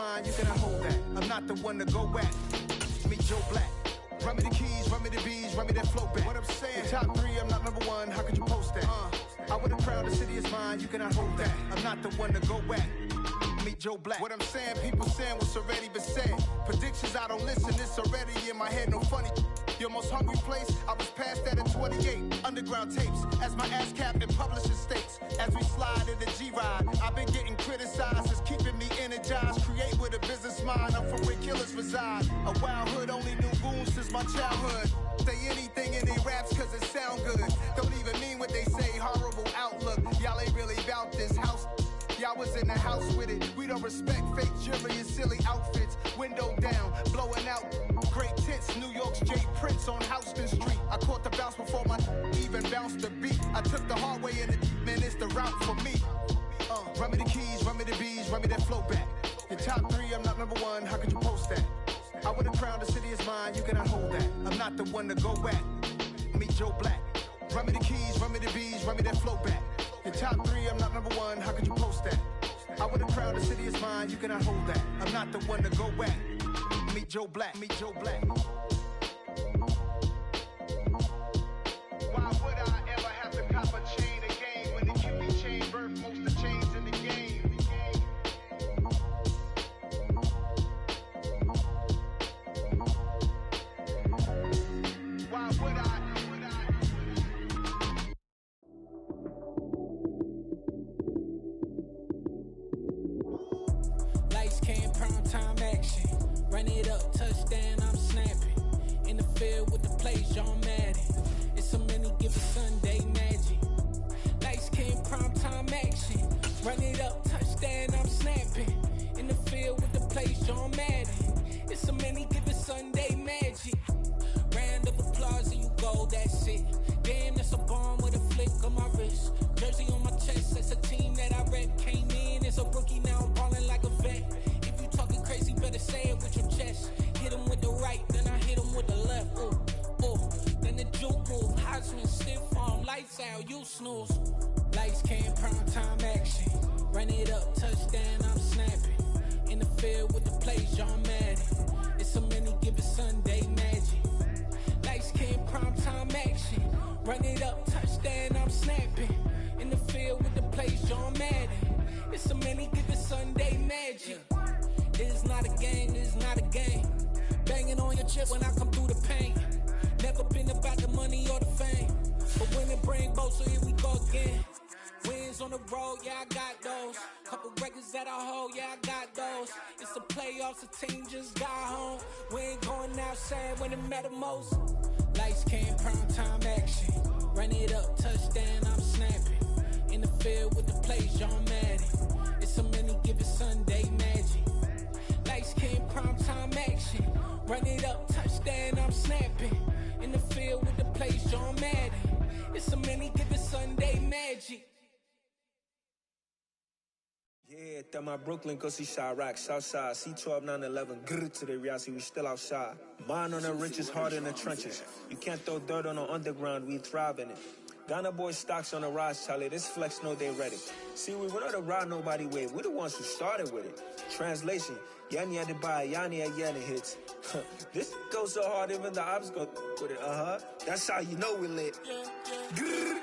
mine, you cannot hold that. I'm not the one to go back. Meet Joe Black. Run me the keys, run me the bees, run me that flow back. What I'm saying, top 3, I'm not number 1, how could you post that? I would have crowned the city is mine, you cannot hold that. I'm not the one to go back. Meet Joe Black. What I'm saying, people saying what's already been said. Predictions, I don't listen, it's already in my head, no funny. Your most hungry place, I was past that at 28. Underground tapes, as my ass capped in publishing states. As we slide in the G-Ride, I've been getting criticized, it's keeping me energized. Create with a business mind, I'm from where killers reside. A wild hood, only knew goons since my childhood. Say anything in they raps cause it sound good. Don't even mean what they say, horrible outlook. Y'all ain't really about this house. Y'all was in the house with it. We don't respect fake jewelry and silly outfits. Window down, blowing out great tits. New York's J. Prince on Houston Street. I caught the bounce before my even bounced the beat. I took the hard way and man, it's the route for me. Run me the keys, run me the bees, run me that flow back. Your top 3, I'm not number 1, how could you post that? I would have crowned the city is mine, you cannot hold that. I'm not the one to go back. Meet Joe Black. Run me the keys, run me the bees, run me that flow back. Your top 3, I'm not number 1, how could you post that? I would have crowned the city is mine, you cannot hold that. I'm not the one to go back. Meet Joe Black, meet Joe Black. Why would I ever have to cop a chain again when the Cupid chain birthed most of the chains in the game? Why would I? Time action, run it up, touchdown, I'm snapping. In the field with the plays, John Madden. It's so many given Sunday magic. Lights came prime time action, run it up, touchdown, I'm snapping. In the field with the plays, John Madden. It's so many given Sunday magic. Round of applause and you go, that's it. Damn, that's a bomb with a flick on my wrist. Jersey on my chest, that's a team that I rep. Came in as a rookie, now I'm balling like a vet. Talking crazy, better say it with your chest. Hit him with the right, then I hit him with the left. Ooh, ooh. Then the juke move, Heisman, stiff arm, lights out, you snooze. Lights came, prime time action. Run it up, touchdown, I'm snapping. In the field with the plays, John Madden. It's so many given Sunday magic. Lights came, prime time action. Run it up, touchdown, I'm snapping. In the field with the plays, John Madden. It's so many given Sunday magic. It's not a game, it's not a game. Banging on your chip when I come through the pain. Never been about the money or the fame. But when it bring both, so here we go again. Wins on the road, yeah, I got those. Couple records that I hold, yeah, I got those. It's the playoffs, the team just got home. We ain't going outside when it matter most. Lights came, prime time action. Run it up, touchdown, I'm snapping. In the field with the plays, John Madden. It's so many given Sunday magic. Lights came, prime time action. Run it up, touchdown, I'm snapping. In the field with the plays, John Madden. It's so many given Sunday magic. Yeah, that my Brooklyn, go see Chirac, Southside, C12, 911, grrr to the reality, we still outside. Mine on the richest, heart in the trenches. You can't throw dirt on the underground, we thrive in it. Ghana boys stocks on the rise, Charlie, this flex know they ready. See, we went on the ride nobody with, we the ones who started with it. Translation, Yani had to buy, Yani had Yanni hits. This goes so hard, even the ops go with it, That's how you know we lit. Grrr.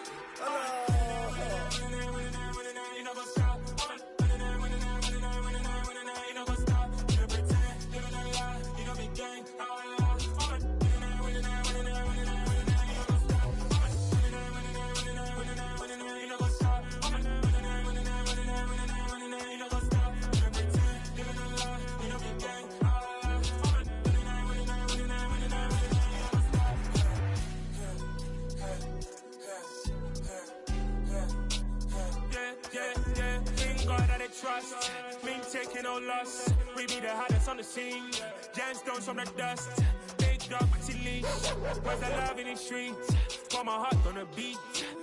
Trust, me taking no loss. We be the hottest on the scene. Gemstones from the dust. Big dog, pretty leash. Where's the love in the streets? Pour my heart on the beat.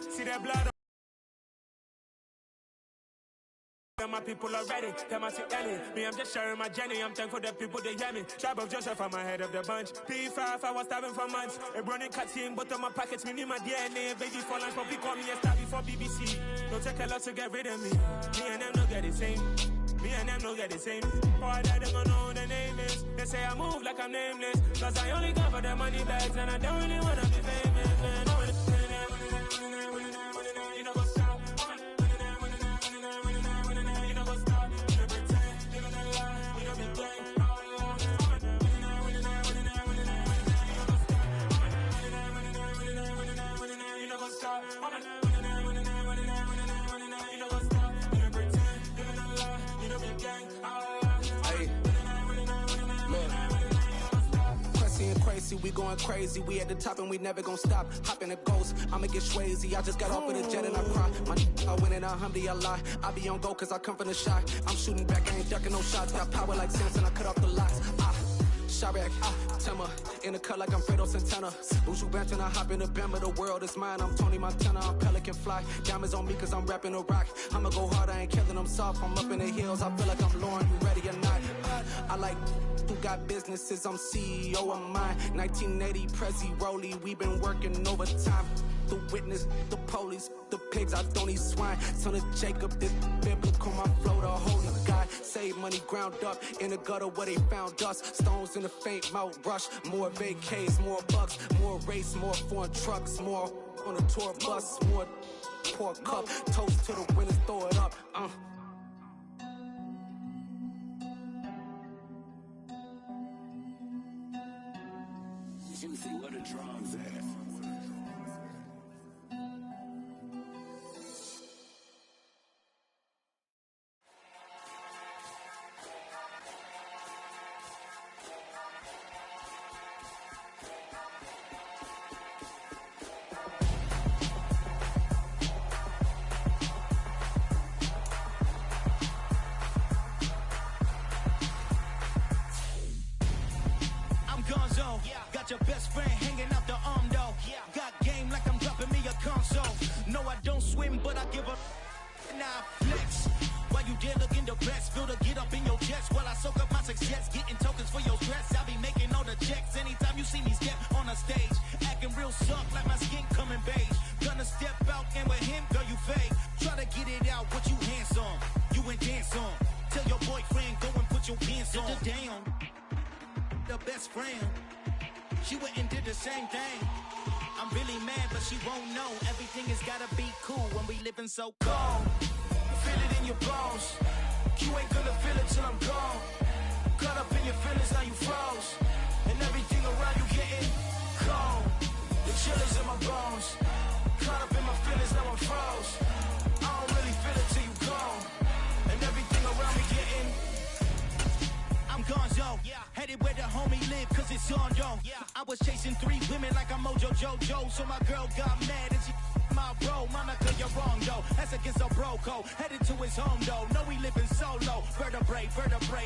See that blood on my people are ready. Tell my sick Ellie. Me, I'm just sharing my journey. I'm thankful that people they hear me. Tribe of Joseph, I'm ahead of the bunch. P5, I was starving for months. A running cuts in, but on my pockets, me need my DNA. Baby for lunch, but call me a star before BBC. Don't take a lot to get rid of me. Me and them don't get the same. Me and them don't get the same. Boy, that they gonna know the name is. They say I move like I'm nameless. Cause I only come for the money bags and I don't really wanna be famous, man. You know what's up? You know what's up? You know pretend, living a lie. You know be gang. You know what's up? Crazy, we going crazy. We at the top and we never gonna stop. Hop in the ghost, I'ma get swayzy. I just got off with a jet and I cry. I win and I alhamdulillah. I be on go cause I come from the shot. I'm shooting back, I ain't ducking no shots. Got power like Samson, I cut off the locks. Sharek, Tema, in the cut like I'm Fredo Santana. Buju Banton, I hop in the Bama, the world is mine. I'm Tony Montana, I'm Pelican Fly. Diamonds on me cause I'm rapping a rock. I'ma go hard, I ain't killing them soft. I'm up in the hills, I feel like I'm Lauren, you ready or not? I like who got businesses, I'm CEO of mine. 1980 Prezi Rolly, we been working overtime. The witness, the police, the pigs, I don't eat swine. Son of Jacob, this biblical, my flow, the holy God. Save money ground up in the gutter where they found us. Stones in the faint mouth rush. More vacays, more bucks, more race, more foreign trucks, more on a tour bus, more pork cup. Toast to the winners, throw it up. You see what a drum's at. Got your best friend hanging out the arm though. Got game like I'm dropping me a console. No, I don't swim, but I give a nah flex. While you there looking the best, feel the get up in your chest while I soak up my success, getting tokens for your stress. I be making all the checks anytime you see me step on a stage, acting real suck like my skin coming beige. Gonna step out and with him, girl, you fake. Try to get it out, what you hands on, you and dance on. Tell your boyfriend go and put your pants on. Down, the best friend. She went and did the same thing. I'm really mad, but she won't know. Everything has gotta be cool when we living so cold. Feel it in your bones. You ain't gonna feel it till I'm gone. Caught up in your feelings, now you froze. And everything around you getting cold. The chill is in my bones. Caught up in my feelings, now I'm froze. I don't really feel it till you gone. And everything around me getting I'm gonzo, headed where the homie live, cause it's on, yo. I was chasing 3 women like I'm Mojo Jojo, so my girl got mad and she my bro. Monica, you're wrong, though. That's against a bro code. Headed to his home, though. No, he living solo. Vertebrae,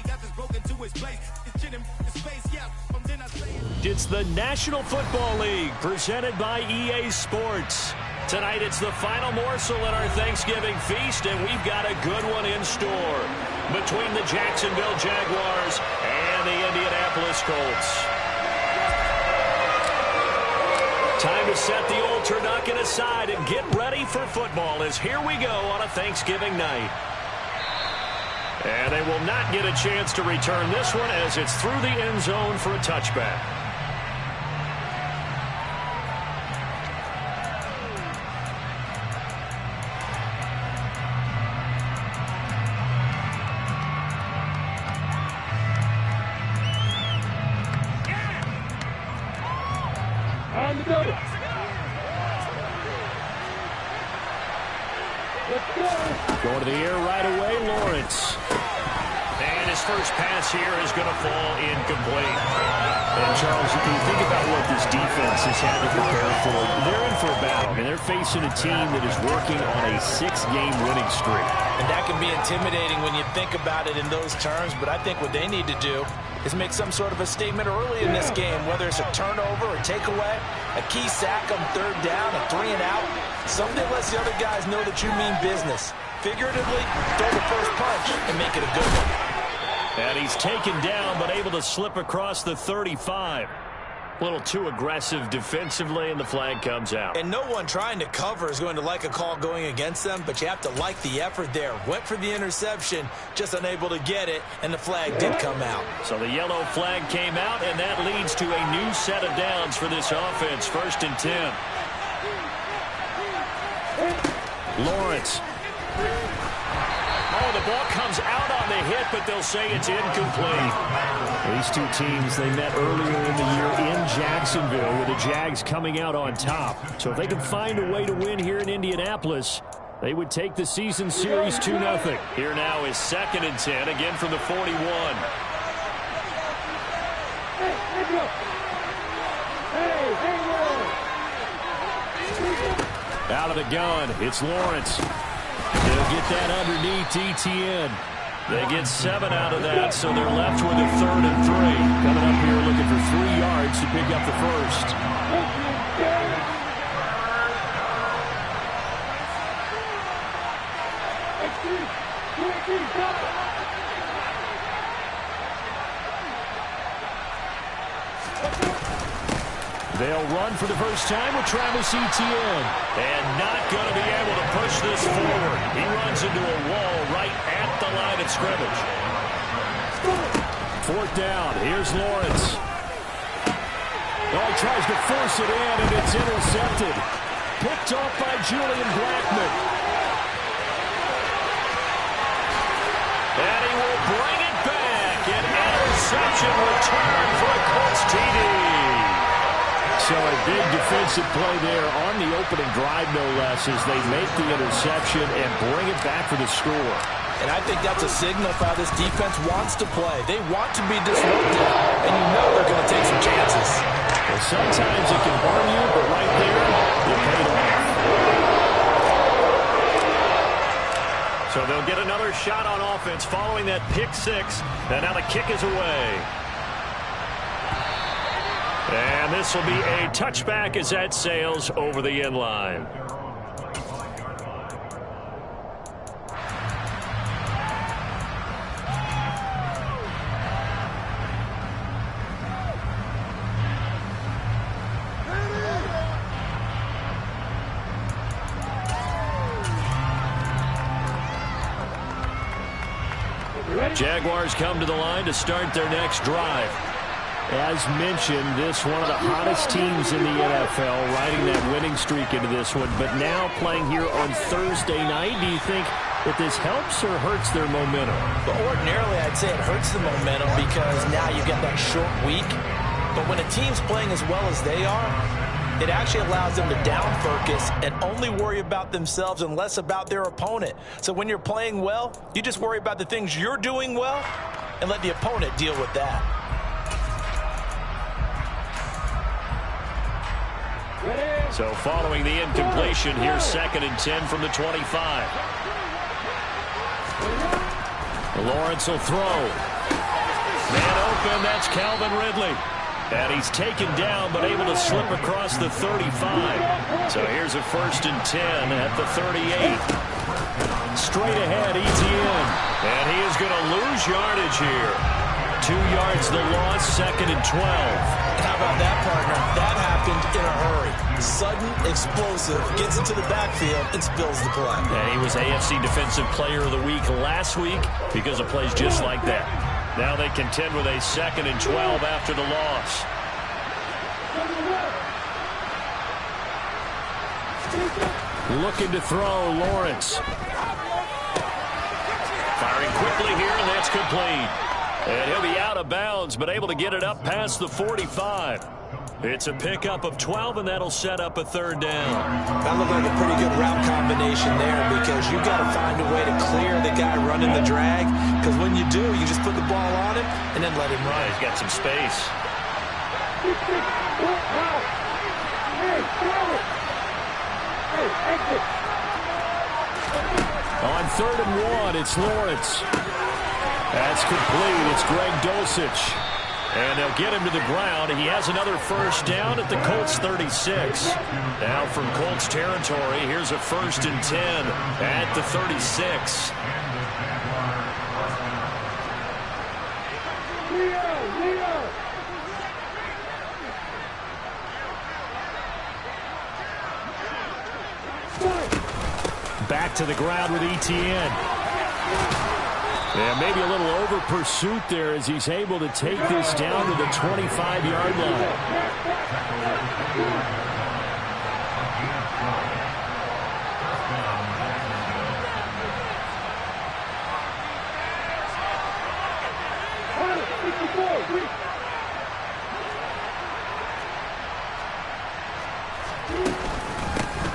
got this broken to his place. It's chin in his face, yeah. Then I say it's the National Football League, presented by EA Sports. Tonight, it's the final morsel in our Thanksgiving feast, and we've got a good one in store between the Jacksonville Jaguars and the Indianapolis Colts. Time to set the old turducken aside and get ready for football, as here we go on a Thanksgiving night. And they will not get a chance to return this one as it's through the end zone for a touchback. Going to the air right away, Lawrence. And his first pass here is going to fall incomplete. And Charles, you think about what this defense has had to prepare for. They're in for a battle, and they're facing a team that is working on a 6-game winning streak. And that can be intimidating when you think about it in those terms, but I think what they need to do is make some sort of a statement early in this game, whether it's a turnover or takeaway, a key sack on 3rd down, a 3-and-out. Something that lets the other guys know that you mean business. Figuratively, throw the first punch and make it a good one. And he's taken down, but able to slip across the 35. A little too aggressive defensively, and the flag comes out. And no one trying to cover is going to like a call going against them, but you have to like the effort there. Went for the interception, just unable to get it, and the flag did come out. So the yellow flag came out, and that leads to a new set of downs for this offense. 1st and 10. Lawrence. Oh, the ball comes out on the hit, but they'll say it's incomplete. These two teams, they met earlier in the year in Jacksonville with the Jags coming out on top. So if they can find a way to win here in Indianapolis, they would take the season series 2-0. Here now is 2nd and 10, again from the 41. Out of the gun, it's Lawrence. They'll get that underneath ETN. They get 7 out of that, so they're left with a 3rd and 3. Coming up here looking for 3 yards to pick up the first. They'll run for the first time with Travis Etienne. And not going to be able to push this forward. He runs into a wall right at the line of scrimmage. 4th down. Here's Lawrence. Oh, he tries to force it in, and it's intercepted. Picked off by Julian Blackman. And he will bring it back. An interception return for a Colts TD. So a big defensive play there on the opening drive, no less, as they make the interception and bring it back for the score. And I think that's a signal for how this defense wants to play. They want to be disruptive, and you know they're going to take some chances. Well, sometimes it can harm you, but right there, you paid off. So they'll get another shot on offense following that pick 6, and now the kick is away. And this will be a touchback as that sails over the end line. Jaguars come to the line to start their next drive. As mentioned, this one of the hottest teams in the NFL, riding that winning streak into this one, but now playing here on Thursday night. Do you think that this helps or hurts their momentum? But ordinarily, I'd say it hurts the momentum because now you get that short week. But when a team's playing as well as they are, it actually allows them to down focus and only worry about themselves and less about their opponent. So when you're playing well, you just worry about the things you're doing well and let the opponent deal with that. So following the incompletion, here's 2nd and 10 from the 25. Lawrence will throw. Man open, that's Calvin Ridley. And he's taken down, but able to slip across the 35. So here's a 1st and 10 at the 38. Straight ahead, Etienne. And he is going to lose yardage here. 2 yards the loss, 2nd and 12. How about that, partner? That happened in a hurry. Sudden, explosive, gets into the backfield and spills the play. And he was AFC Defensive Player of the Week last week because of plays just like that. Now they contend with a 2nd and 12 after the loss. Looking to throw, Lawrence. Firing quickly here, and that's complete. And he'll be out of bounds, but able to get it up past the 45. It's a pickup of 12, and that'll set up a 3rd down. That looked like a pretty good route combination there because you got to find a way to clear the guy running the drag. Because when you do, you just put the ball on him and then let him run. He's got some space. On 3rd and 1, it's Lawrence. That's complete. It's Greg Dulcich. And they'll get him to the ground. He has another 1st down at the Colts 36. Now from Colts territory, here's a 1st and 10 at the 36. back to the ground with Etienne. And maybe a little over pursuit there as he's able to take this down to the 25-yard line.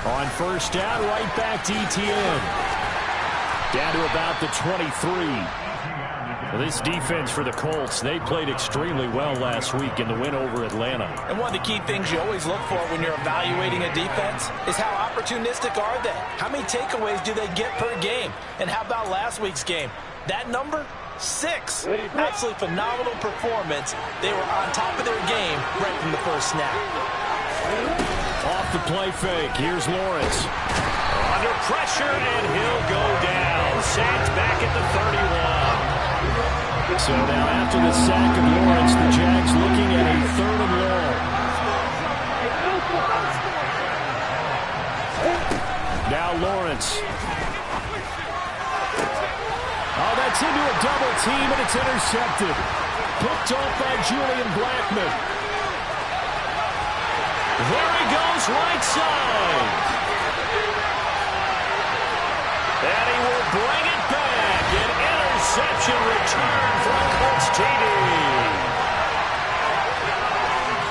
On first down, right back to Etienne. Down to about the 23. Well, this defense for the Colts, they played extremely well last week in the win over Atlanta. And one of the key things you always look for when you're evaluating a defense is how opportunistic are they? How many takeaways do they get per game? And how about last week's game? That number? 6. Absolutely phenomenal performance. They were on top of their game right from the first snap. Off the play fake. Here's Lawrence. Under pressure, and he'll go down. Sacked back at the 31. So now after the sack of Lawrence, the Jags looking at a 3rd and long. Now Lawrence. Oh, that's into a double team, and it's intercepted. Picked off by Julian Blackmon. There he goes, right side. And he will bring it back. An interception return for the Colts TD.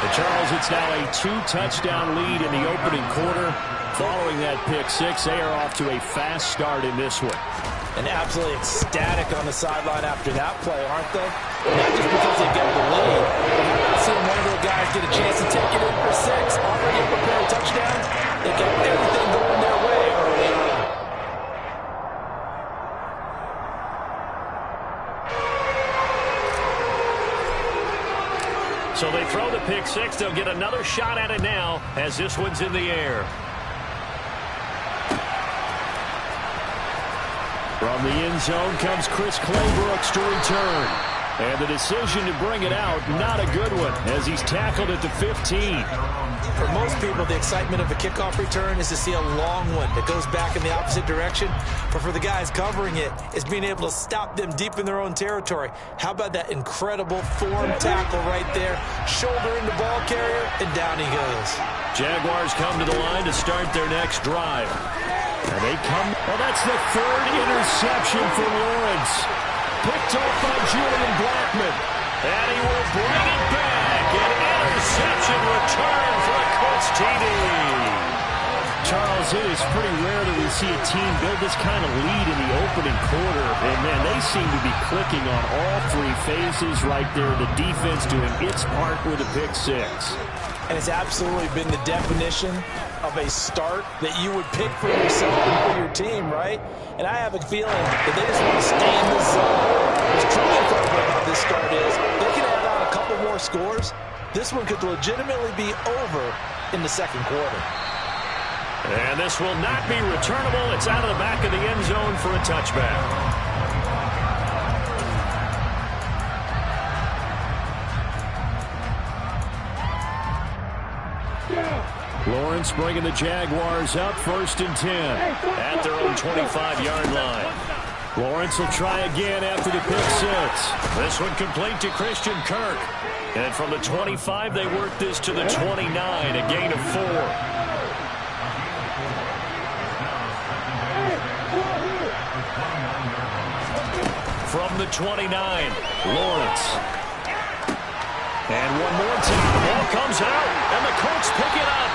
And Charles, it's now a 2-touchdown lead in the opening quarter. Following that pick six, they are off to a fast start in this one. And absolutely ecstatic on the sideline after that play, aren't they? Not just because they get the lead, but how about seeing one of their guys get a chance to take it in for 6, already a prepared touchdown? They got everything going their way early on. So they throw the pick six. They'll get another shot at it now as this one's in the air. From the end zone comes Chris Claybrooks to return. And the decision to bring it out, not a good one, as he's tackled at the 15. For most people, the excitement of a kickoff return is to see a long one that goes back in the opposite direction. But for the guys covering it, it's being able to stop them deep in their own territory. How about that incredible form tackle right there? Shoulder into ball carrier, and down he goes. Jaguars come to the line to start their next drive. And they come. Well, that's the 3rd interception for Lawrence. Picked off by Julian Blackmon. And he will bring it back. An interception return for a Colts TD. Charles, it is pretty rare that we see a team build this kind of lead in the opening quarter. And, man, they seem to be clicking on all 3 phases right there. The defense doing its part with a pick six. And it's absolutely been the definition of a start that you would pick for yourself and for your team, right? And I have a feeling that they just want to stay in the zone. What's truly incredible about this start is they can add on a couple more scores. This one could legitimately be over in the second quarter. And this will not be returnable. It's out of the back of the end zone for a touchback. Lawrence bringing the Jaguars up 1st and 10 at their own 25-yard line. Lawrence will try again after the pick six. This one complete to Christian Kirk. And from the 25, they work this to the 29, a gain of 4. From the 29, Lawrence. And one more time, the ball comes out, and the Colts pick it up.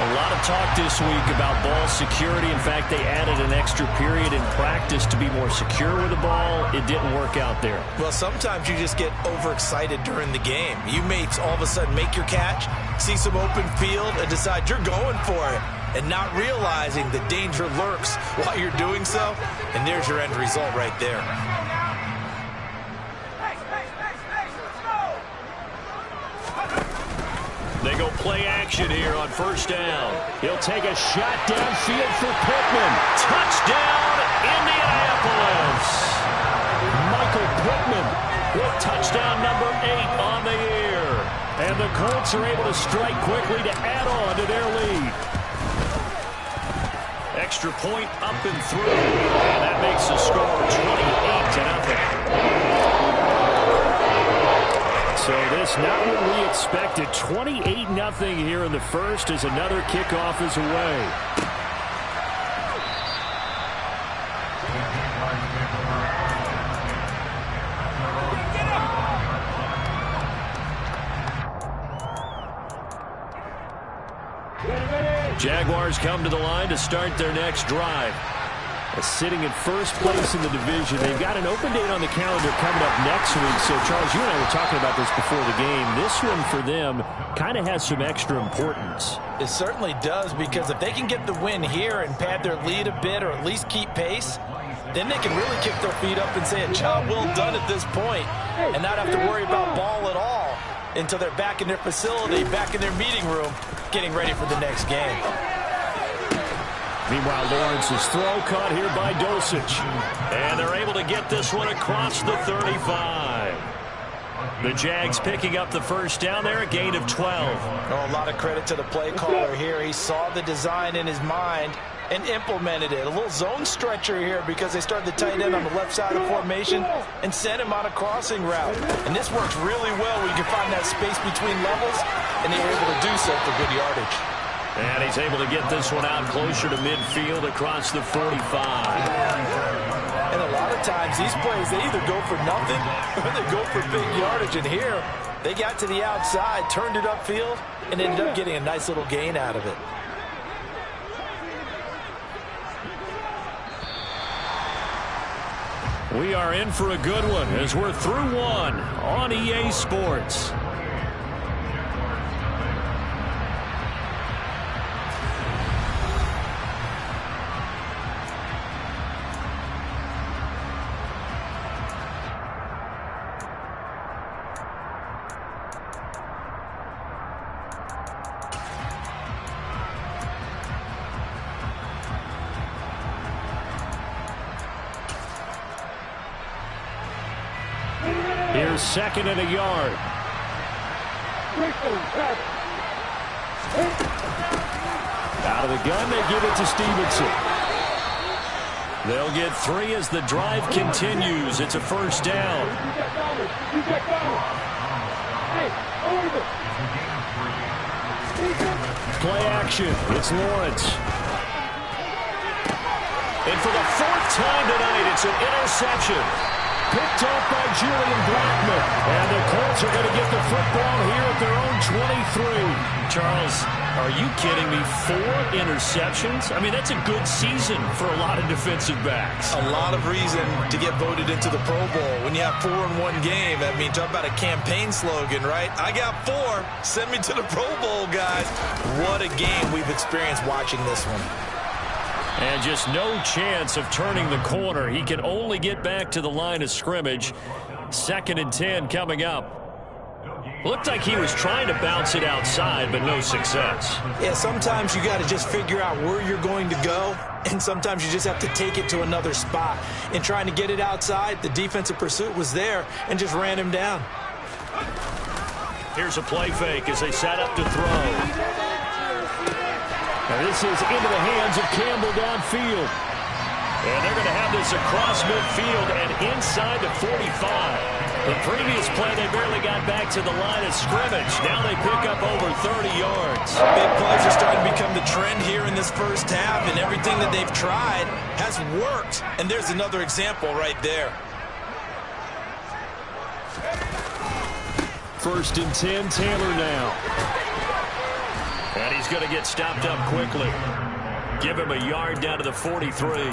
A lot of talk this week about ball security. In fact, they added an extra period in practice to be more secure with the ball. It didn't work out there. Well, sometimes you just get overexcited during the game. You may all of a sudden make your catch, see some open field, and decide you're going for it, and not realizing the danger lurks while you're doing so. And there's your end result right there. They go play action here on first down. He'll take a shot downfield for Pittman. Touchdown, Indianapolis. Michael Pittman with touchdown number 8 on the year. And the Colts are able to strike quickly to add on to their lead. Extra point up and through, and that makes the score 28-0. So this not what we expected. 28-0 here in the first as another kickoff is away. Jaguars come to the line to start their next drive. Sitting in first place in the division. They've got an open date on the calendar coming up next week. So, Charles, you and I were talking about this before the game. This one for them kind of has some extra importance. It certainly does, because if they can get the win here and pad their lead a bit or at least keep pace, then they can really kick their feet up and say a job well done at this point and not have to worry about ball at all until they're back in their facility, back in their meeting room, getting ready for the next game. Meanwhile, Lawrence's throw caught here by Dosich. And they're able to get this one across the 35. The Jags picking up the first down there, a gain of 12. Oh, a lot of credit to the play caller here. He saw the design in his mind and implemented it. A little zone stretcher here because they started the tight end on the left side of the formation and sent him on a crossing route. And this works really well where you can find that space between levels, and they were able to do so for good yardage. And he's able to get this one out closer to midfield across the 45. And a lot of times these plays, they either go for nothing or they go for big yardage. And here, they got to the outside, turned it upfield, and ended up getting a nice little gain out of it. We are in for a good one as we're through one on EA Sports. Here's second and a yard. Out of the gun, they give it to Stevenson. They'll get 3 as the drive continues. It's a first down. Play action. It's Lawrence. And for the 4th time tonight, it's an interception. Picked off by Julian Blackman. And the Colts are going to get the football here at their own 23. Charles, are you kidding me? 4 interceptions? I mean, that's a good season for a lot of defensive backs. A lot of reason to get voted into the Pro Bowl. When you have 4 in one game, I mean, talk about a campaign slogan, right? I got 4. Send me to the Pro Bowl, guys. What a game we've experienced watching this one. And just no chance of turning the corner. He can only get back to the line of scrimmage. 2nd and 10 coming up. Looked like he was trying to bounce it outside, but no success. Yeah, sometimes you got to just figure out where you're going to go, and sometimes you just have to take it to another spot. In trying to get it outside, the defensive pursuit was there and just ran him down. Here's a play fake as they set up to throw. And this is into the hands of Campbell downfield. And they're going to have this across midfield and inside the 45. The previous play, they barely got back to the line of scrimmage. Now they pick up over 30 yards. Big plays are starting to become the trend here in this first half, and everything that they've tried has worked. And there's another example right there. 1st and 10, Taylor now. And he's going to get stopped up quickly. Give him a yard down to the 43.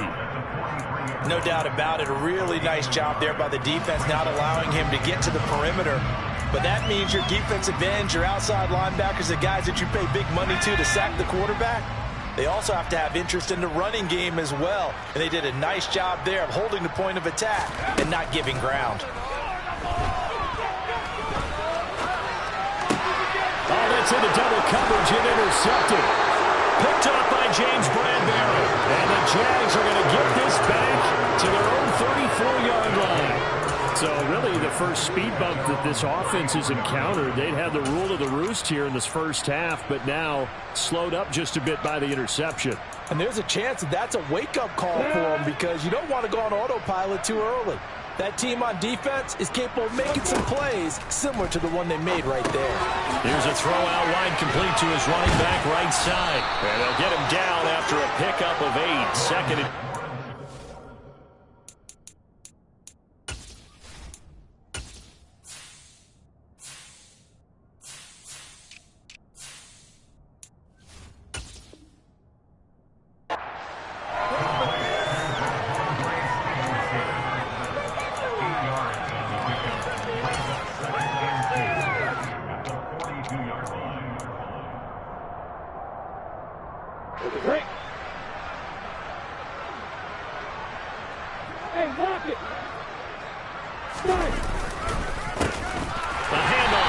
No doubt about it. A really nice job there by the defense, not allowing him to get to the perimeter. But that means your defensive ends, your outside linebackers, the guys that you pay big money to sack the quarterback, they also have to have interest in the running game as well. And they did a nice job there of holding the point of attack and not giving ground. Oh, that's into double coverage and intercepted. Picked up by James Bradbury. And the Jags are going to get this back to their own 34-yard line. So really the first speed bump that this offense has encountered, they'd had the rule of the roost here in this first half, but now slowed up just a bit by the interception. And there's a chance that that's a wake-up call for them because you don't want to go on autopilot too early. That team on defense is capable of making some plays similar to the one they made right there. Here's a throw out wide, complete to his running back right side. And they'll get him down after a pickup of 8. Second and...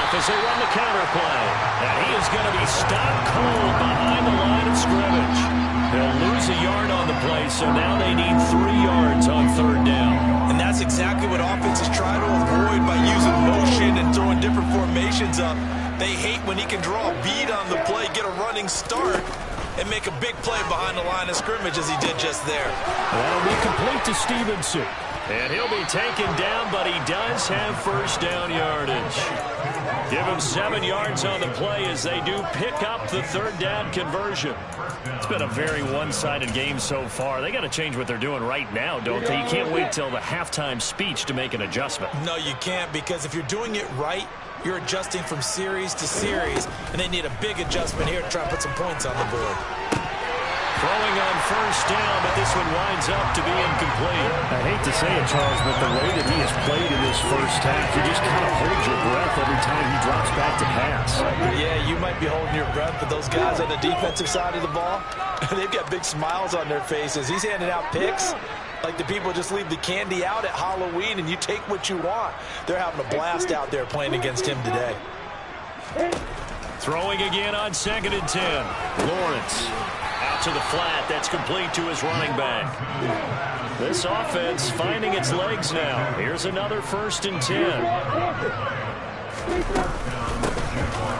as they run the counter play. And he is going to be stopped cold behind the line of scrimmage. They'll lose a yard on the play, so now they need 3 yards on third down. And that's exactly what offenses try to avoid by using motion and throwing different formations up. They hate when he can draw a bead on the play, get a running start, and make a big play behind the line of scrimmage as he did just there. That'll be complete to Stevenson. And he'll be taken down, but he does have first down yardage. Give him 7 yards on the play as they do pick up the third down conversion. It's been a very one-sided game so far. They got to change what they're doing right now, don't they? You can't wait till the halftime speech to make an adjustment. No, you can't, because if you're doing it right, you're adjusting from series to series, and they need a big adjustment here to try and put some points on the board. Throwing on first down, but this one winds up to be incomplete. I hate to say it, Charles, but the way that he has played in this first half, you just kind of hold your breath every time he drops back to pass. Yeah, you might be holding your breath, but those guys on the defensive side of the ball, they've got big smiles on their faces. He's handing out picks like the people just leave the candy out at Halloween and you take what you want. They're having a blast out there playing against him today. Throwing again on 2nd and 10. Lawrence out to the flat. That's complete to his running back. This offense finding its legs now. Here's another 1st and 10.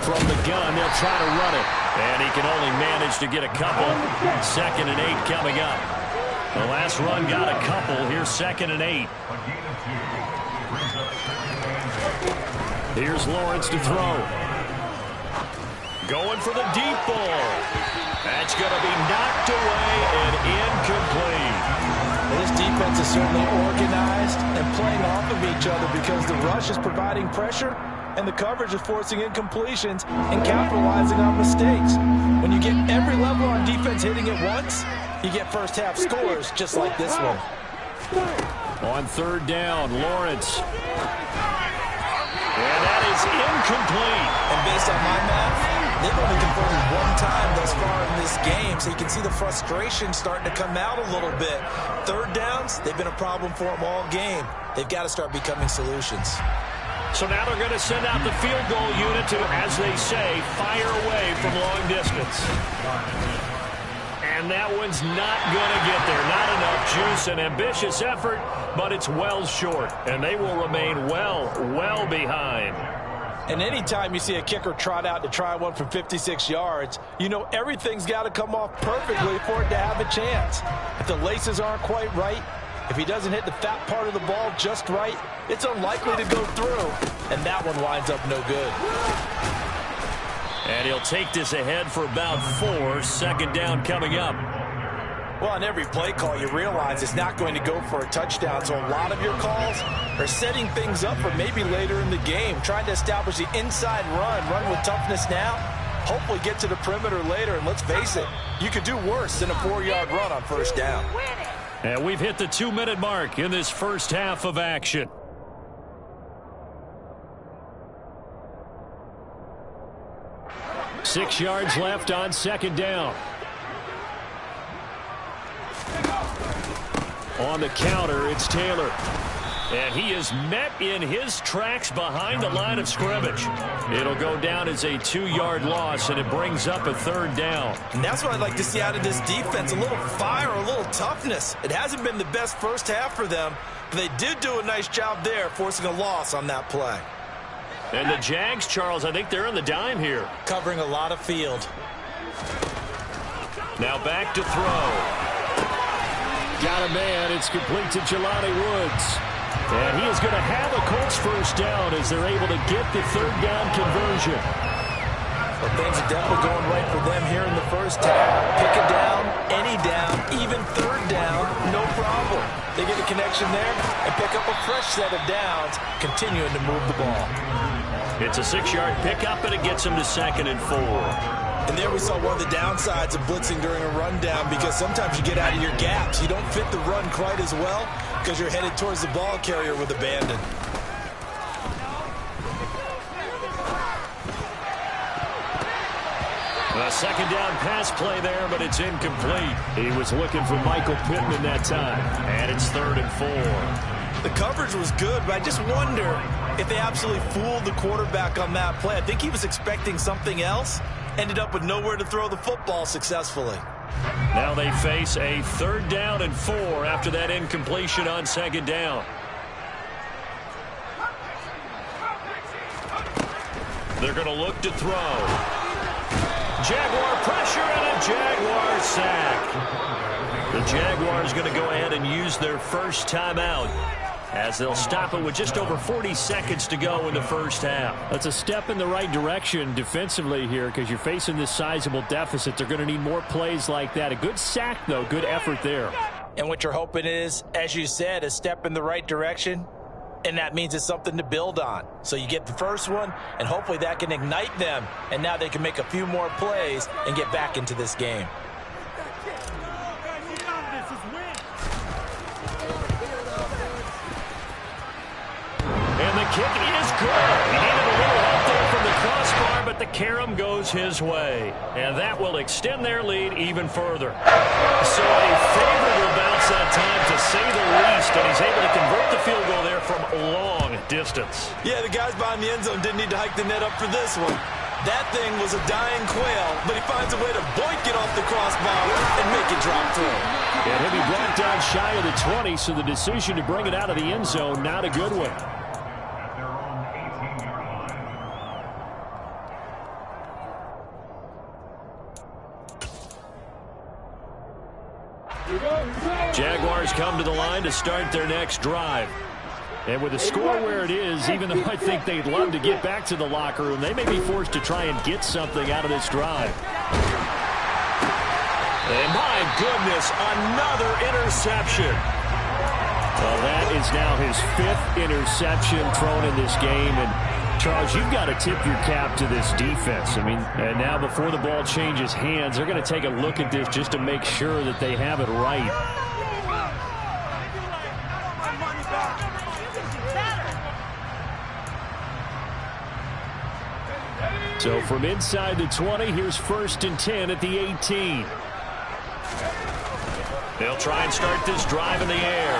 From the gun, they'll try to run it. And he can only manage to get a couple. 2nd and 8 coming up. The last run got a couple. Here's 2nd and 8. Here's Lawrence to throw. Going for the deep ball. That's going to be knocked away and incomplete. This defense is certainly organized and playing off of each other because the rush is providing pressure and the coverage is forcing incompletions and capitalizing on mistakes. When you get every level on defense hitting it once, you get first half scores just like this one. On 3rd down, Lawrence. And that is incomplete. And based on my math, they've only converted 1 time thus far in this game, so you can see the frustration starting to come out a little bit. 3rd downs, they've been a problem for them all game. They've got to start becoming solutions. So now they're going to send out the field goal unit to, as they say, fire away from long distance. And that one's not going to get there. Not enough juice. An ambitious effort, but it's well short. And they will remain well behind. And anytime you see a kicker trot out to try one from 56 yards, you know everything's got to come off perfectly for it to have a chance. If the laces aren't quite right, if he doesn't hit the fat part of the ball just right, it's unlikely to go through. And that one winds up no good. And he'll take this ahead for about 4. 2nd down coming up. Well, on every play call, you realize it's not going to go for a touchdown. So a lot of your calls are setting things up for maybe later in the game, trying to establish the inside run with toughness now, hopefully get to the perimeter later. And let's face it, you could do worse than a 4-yard run on first down. And we've hit the 2-minute mark in this first half of action. Six yards left on 2nd down. On the counter, it's Taylor. And he is met in his tracks behind the line of scrimmage. It'll go down as a 2-yard loss, and it brings up a 3rd down. And that's what I'd like to see out of this defense, a little fire, a little toughness. It hasn't been the best first half for them, but they did do a nice job there, forcing a loss on that play. And the Jags, Charles, I think they're on the dime here. Covering a lot of field. Now back to throw. Got a man. It's complete to Jelani Woods. And he is going to have a Colts first down as they're able to get the 3rd down conversion. Well, things are definitely going right for them here in the first half. Pick a down, any down, even 3rd down, no problem. They get a connection there and pick up a fresh set of downs, continuing to move the ball. It's a 6-yard pickup, and it gets them to 2nd and 4. And there we saw one of the downsides of blitzing during a rundown, because sometimes you get out of your gaps. You don't fit the run quite as well because you're headed towards the ball carrier with abandon. A 2nd down pass play there, but it's incomplete. He was looking for Michael Pittman that time. And it's 3rd and 4. The coverage was good, but I just wonder if they absolutely fooled the quarterback on that play. I think he was expecting something else. Ended up with nowhere to throw the football successfully. Now they face a 3rd down and 4 after that incompletion on 2nd down. They're going to look to throw. Jaguar pressure and a Jaguar sack. The Jaguars going to go ahead and use their first timeout, as they'll stop it with just over 40 seconds to go in the first half. That's a step in the right direction defensively here, because you're facing this sizable deficit. They're going to need more plays like that. A good sack, though. Good effort there. And what you're hoping is, as you said, a step in the right direction, and that means it's something to build on. So you get the first one, and hopefully that can ignite them, and now they can make a few more plays and get back into this game. And the kick is good. He needed a little help there from the crossbar, but the carom goes his way. And that will extend their lead even further. So a favorable bounce that time, to say the least, and he's able to convert the field goal there from long distance. Yeah, the guys behind the end zone didn't need to hike the net up for this one. That thing was a dying quail, but he finds a way to boink it off the crossbar and make it drop through. And he'll be brought down shy of the 20, so the decision to bring it out of the end zone, not a good one. Jaguars come to the line to start their next drive. And with the score where it is, even though I think they'd love to get back to the locker room, they may be forced to try and get something out of this drive. And my goodness, another interception. Well, that is now his 5th interception thrown in this game. And Charles, you've got to tip your cap to this defense. I mean, and now before the ball changes hands, they're going to take a look at this just to make sure that they have it right. So from inside the 20, here's 1st and 10 at the 18. They'll try and start this drive in the air.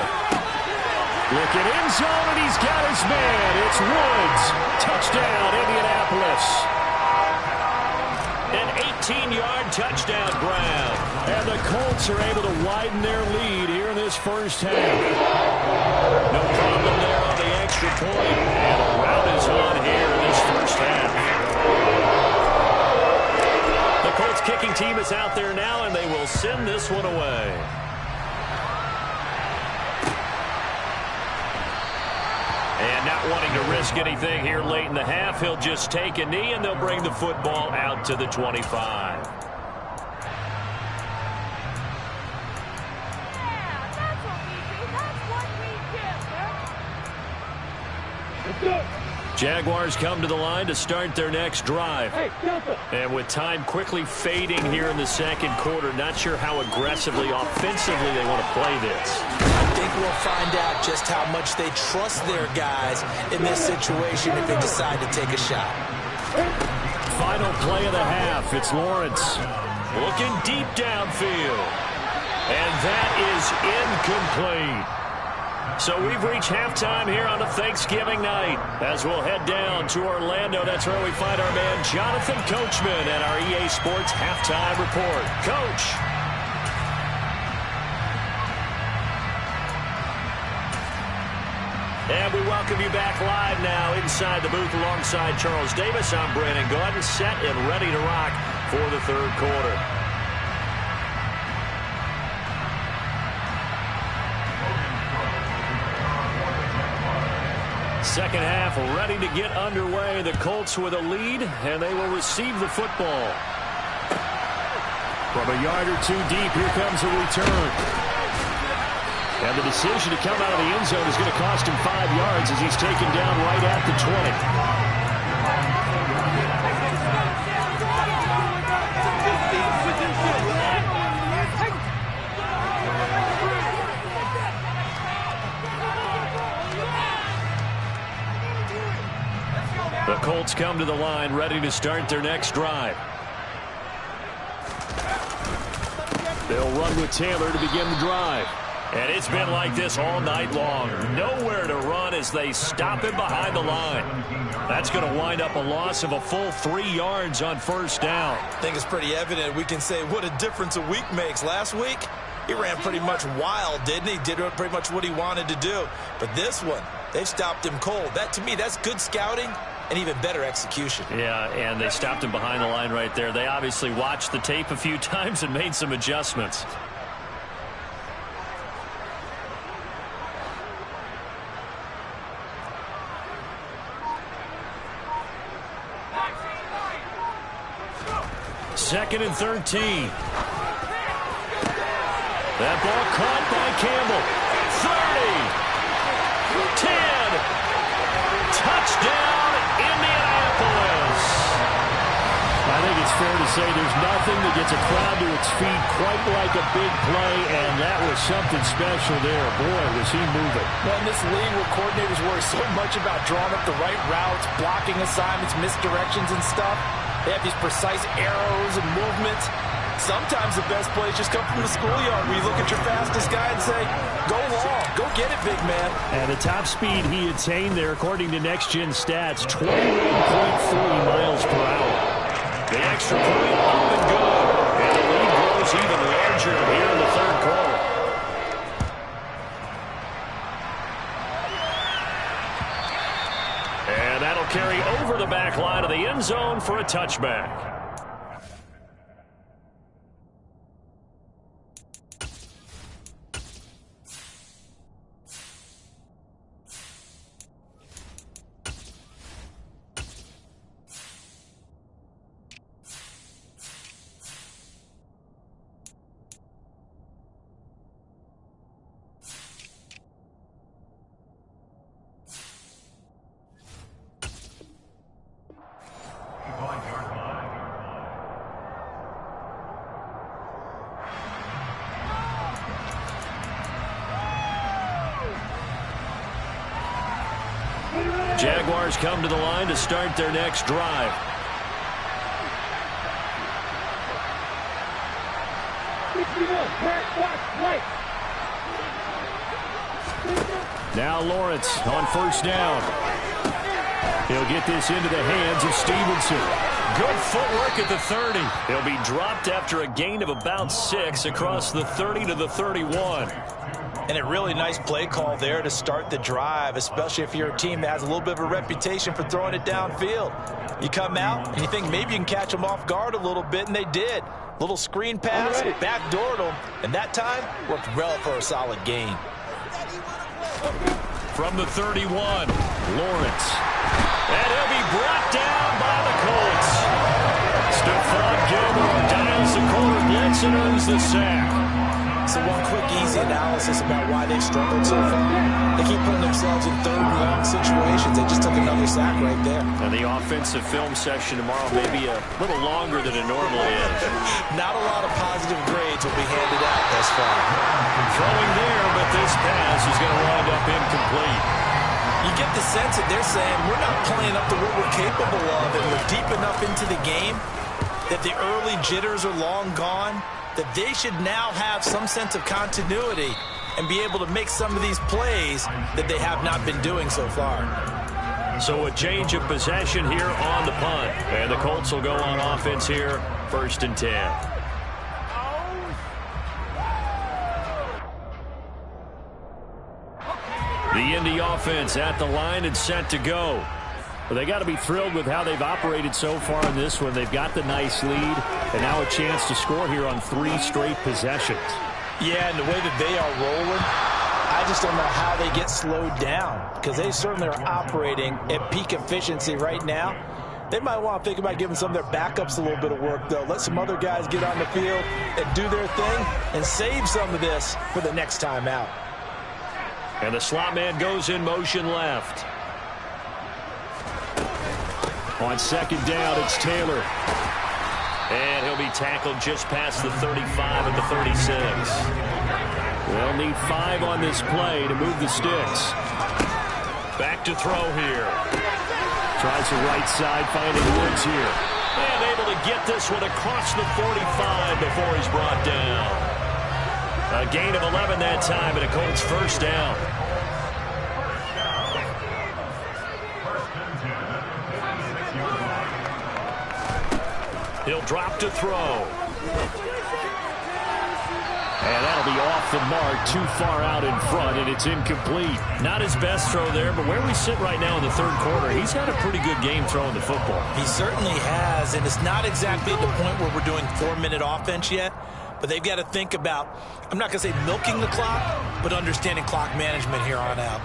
Look at end zone, and he's got his man. It's Woods. Touchdown, Indianapolis. An 18-yard touchdown grab. And the Colts are able to widen their lead here in this first half. No problem there on the extra point. And a rout is on here in this first half. The Colts kicking team is out there now, and they will send this one away. And not wanting to risk anything here late in the half, he'll just take a knee, and they'll bring the football out to the 25. Jaguars come to the line to start their next drive. And with time quickly fading here in the second quarter, not sure how aggressively, offensively they want to play this. I think we'll find out just how much they trust their guys in this situation if they decide to take a shot. Final play of the half. It's Lawrence. Looking deep downfield. And that is incomplete. So we've reached halftime here on a Thanksgiving night. As we'll head down to Orlando, that's where we find our man Jonathan Coachman and our EA Sports Halftime Report. Coach. And we welcome you back live now inside the booth alongside Charles Davis. I'm Brandon Gaudin, set and ready to rock for the third quarter. Second half ready to get underway. The Colts with a lead, and they will receive the football. From a yard or two deep, here comes a return. And the decision to come out of the end zone is going to cost him 5 yards as he's taken down right at the 20. The Colts come to the line ready to start their next drive. They'll run with Taylor to begin the drive. And it's been like this all night long. Nowhere to run as they stop him behind the line. That's going to wind up a loss of a full 3 yards on first down. I think it's pretty evident. We can say what a difference a week makes. Last week, he ran pretty much wild, didn't he? Did pretty much what he wanted to do. But this one, they've stopped him cold. That, to me, that's good scouting and even better execution. Yeah, and they stopped him behind the line right there. They obviously watched the tape a few times and made some adjustments. Second and 13. That ball caught by Campbell. 30. 10. Touchdown, Indianapolis. I think it's fair to say there's nothing that gets a crowd to its feet quite like a big play, and that was something special there. Boy, was he moving. Well, in this league where coordinators worry so much about drawing up the right routes, blocking assignments, misdirections and stuff, they have these precise arrows and movements. Sometimes the best plays just come from the schoolyard where you look at your fastest guy and say, go long, go get it, big man. And the top speed he attained there, according to Next Gen Stats, 21.3 miles per hour. The extra point up and good. And the lead grows even larger here in the third quarter. And that'll carry over the back line of the end zone for a touchback. Jaguars come to the line to start their next drive. Now Lawrence on first down. He'll get this into the hands of Stevenson. Good footwork at the 30. He'll be dropped after a gain of about 6 across the 30 to the 31. And a really nice play call there to start the drive, especially if you're a team that has a little bit of a reputation for throwing it downfield. You come out and you think maybe you can catch them off guard a little bit, and they did. Little screen pass, backdoored them, and that time worked well for a solid gain. From the 31, Lawrence. And he'll be brought down by the Colts. Stephon Gilmore dials the corner blitz and earns the sack. So one quick, easy analysis about why they've struggled so far. They keep putting themselves in third and long situations. They just took another sack right there. And the offensive film session tomorrow may be a little longer than it normally is. Not a lot of positive grades will be handed out thus far. Throwing there, but this pass is going to wind up incomplete. You get the sense that they're saying, we're not playing up to what we're capable of, and we're deep enough into the game that the early jitters are long gone, that they should now have some sense of continuity and be able to make some of these plays that they have not been doing so far. So a change of possession here on the punt. And the Colts will go on offense here, 1st and 10. The Indy offense at the line and set to go. Well, they got to be thrilled with how they've operated so far in this one. They've got the nice lead, and now a chance to score here on 3 straight possessions. Yeah, and the way that they are rolling, I just don't know how they get slowed down, because they certainly are operating at peak efficiency right now. They might want to think about giving some of their backups a little bit of work, though. Let some other guys get on the field and do their thing and save some of this for the next time out. And the slot man goes in motion left. On 2nd down, it's Taylor. And he'll be tackled just past the 35 at the 36. They'll need 5 on this play to move the sticks. Back to throw here. Tries the right side, finding Woods here. And able to get this one across the 45 before he's brought down. A gain of 11 that time, and a Colts 1st down. He'll drop to throw. And that'll be off the mark, too far out in front, and it's incomplete. Not his best throw there, but where we sit right now in the 3rd quarter, he's had a pretty good game throwing the football. He certainly has, and it's not exactly at the point where we're doing 4-minute offense yet, but they've got to think about, I'm not going to say milking the clock, but understanding clock management here on out.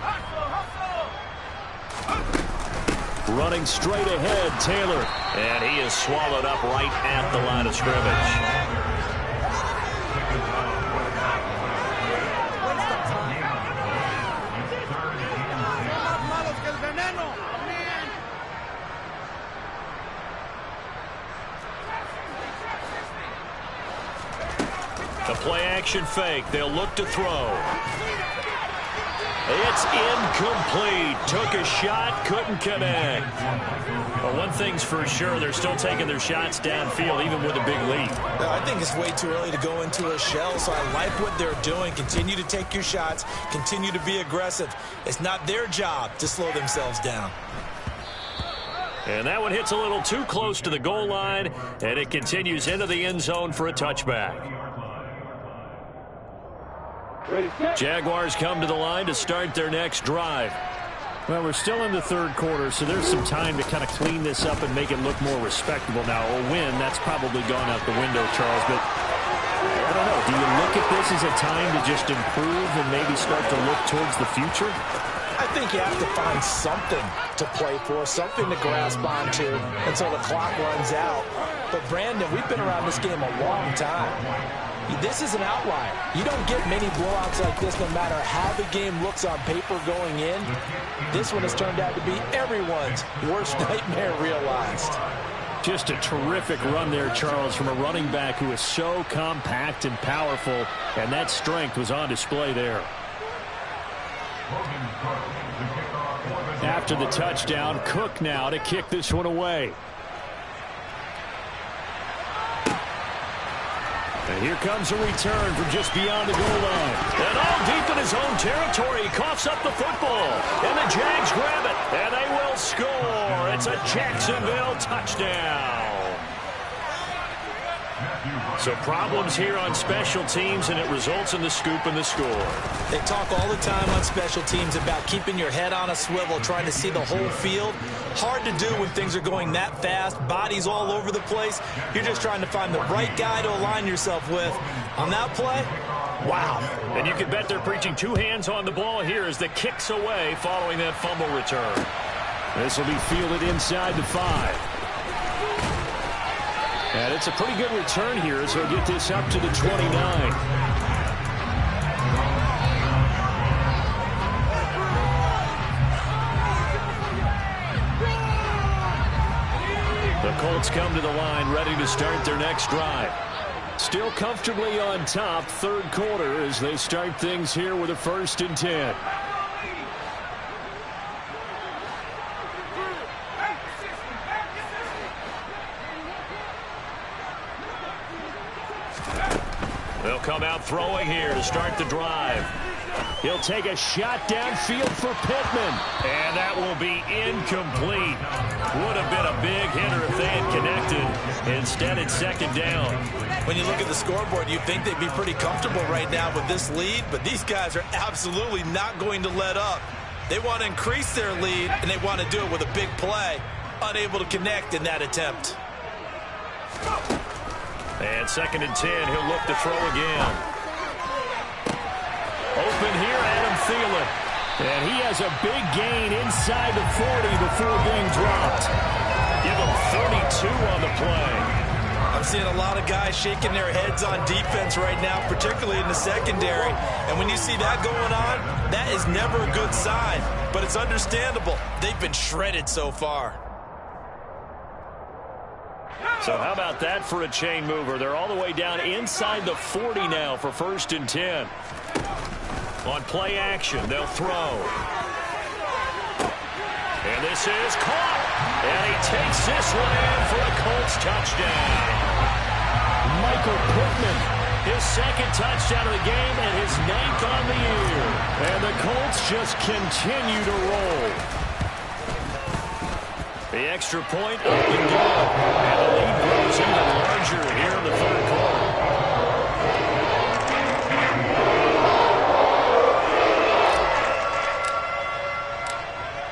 Running straight ahead, Taylor. And he is swallowed up right at the line of scrimmage. The play-action fake. They'll look to throw. It's incomplete. Took a shot, couldn't connect. Well, one thing's for sure, they're still taking their shots downfield, even with a big lead. No, I think it's way too early to go into a shell, so I like what they're doing. Continue to take your shots. Continue to be aggressive. It's not their job to slow themselves down. And that one hits a little too close to the goal line, and it continues into the end zone for a touchback. Jaguars come to the line to start their next drive. Well, we're still in the 3rd quarter, so there's some time to kind of clean this up and make it look more respectable. Now, a win, that's probably gone out the window, Charles, but I don't know. Do you look at this as a time to just improve and maybe start to look towards the future? I think you have to find something to play for, something to grasp onto until the clock runs out. But, Brandon, we've been around this game a long time. This is an outlier. You don't get many blowouts like this no matter how the game looks on paper going in. This one has turned out to be everyone's worst nightmare realized. Just a terrific run there, Charles, from a running back who is so compact and powerful, and that strength was on display there. After the touchdown, Cook now to kick this one away. And here comes a return from just beyond the goal line. And all deep in his own territory, he coughs up the football. And the Jags grab it, and they will score. It's a Jacksonville touchdown. So problems here on special teams, and it results in the scoop and the score. They talk all the time on special teams about keeping your head on a swivel, trying to see the whole field. Hard to do when things are going that fast, bodies all over the place. You're just trying to find the right guy to align yourself with. On that play, wow. And you can bet they're preaching 2 hands on the ball here as the kick's away following that fumble return. This will be fielded inside the 5. And it's a pretty good return here as he'll get this up to the 29. The Colts come to the line ready to start their next drive. Still comfortably on top, 3rd quarter as they start things here with a 1st and 10. They'll come out throwing here to start the drive. He'll take a shot downfield for Pittman. And that will be incomplete. Would have been a big hitter if they had connected. Instead, it's second down. When you look at the scoreboard, you'd think they'd be pretty comfortable right now with this lead, but these guys are absolutely not going to let up. They want to increase their lead, and they want to do it with a big play. Unable to connect in that attempt. And second and 10, he'll look to throw again. Open here, Adam Thielen. And he has a big gain inside the 40 before being dropped. Give him 32 on the play. I'm seeing a lot of guys shaking their heads on defense right now, particularly in the secondary. And when you see that going on, that is never a good sign. But it's understandable. They've been shredded so far. So how about that for a chain mover? They're all the way down inside the 40 now for first and 10. On play action, they'll throw. And this is caught. And he takes this one in for a Colts touchdown. Michael Pittman, his second touchdown of the game and his 9th on the year. And the Colts just continue to roll. The extra point up and good. And the lead grows even larger here in the third quarter.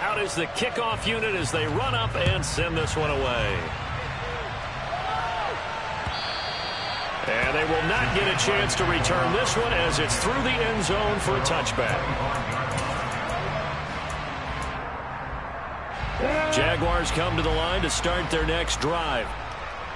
Out is the kickoff unit as they run up and send this one away. And they will not get a chance to return this one as it's through the end zone for a touchback. Jaguars come to the line to start their next drive.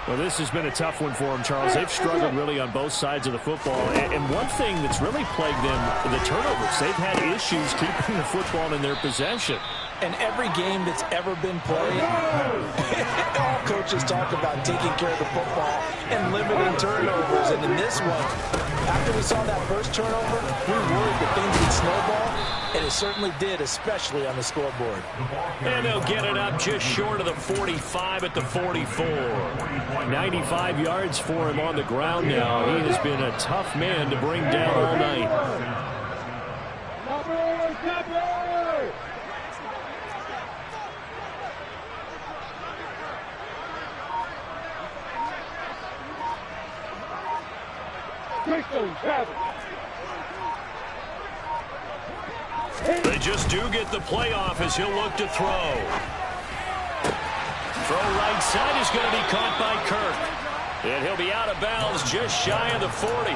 Well, this has been a tough one for them, Charles. They've struggled really on both sides of the football. And one thing that's really plagued them, the turnovers. They've had issues keeping the football in their possession. And every game that's ever been played, all coaches talk about taking care of the football and limiting turnovers. And in this one, after we saw that first turnover, we worried that things would snowball. And it certainly did, especially on the scoreboard. And they'll get it up just short of the 45 at the 44. 95 yards for him on the ground now. He has been a tough man to bring down all night. They just do get the playoff as he'll look to throw. Throw right side is going to be caught by Kirk. And he'll be out of bounds just shy of the 40.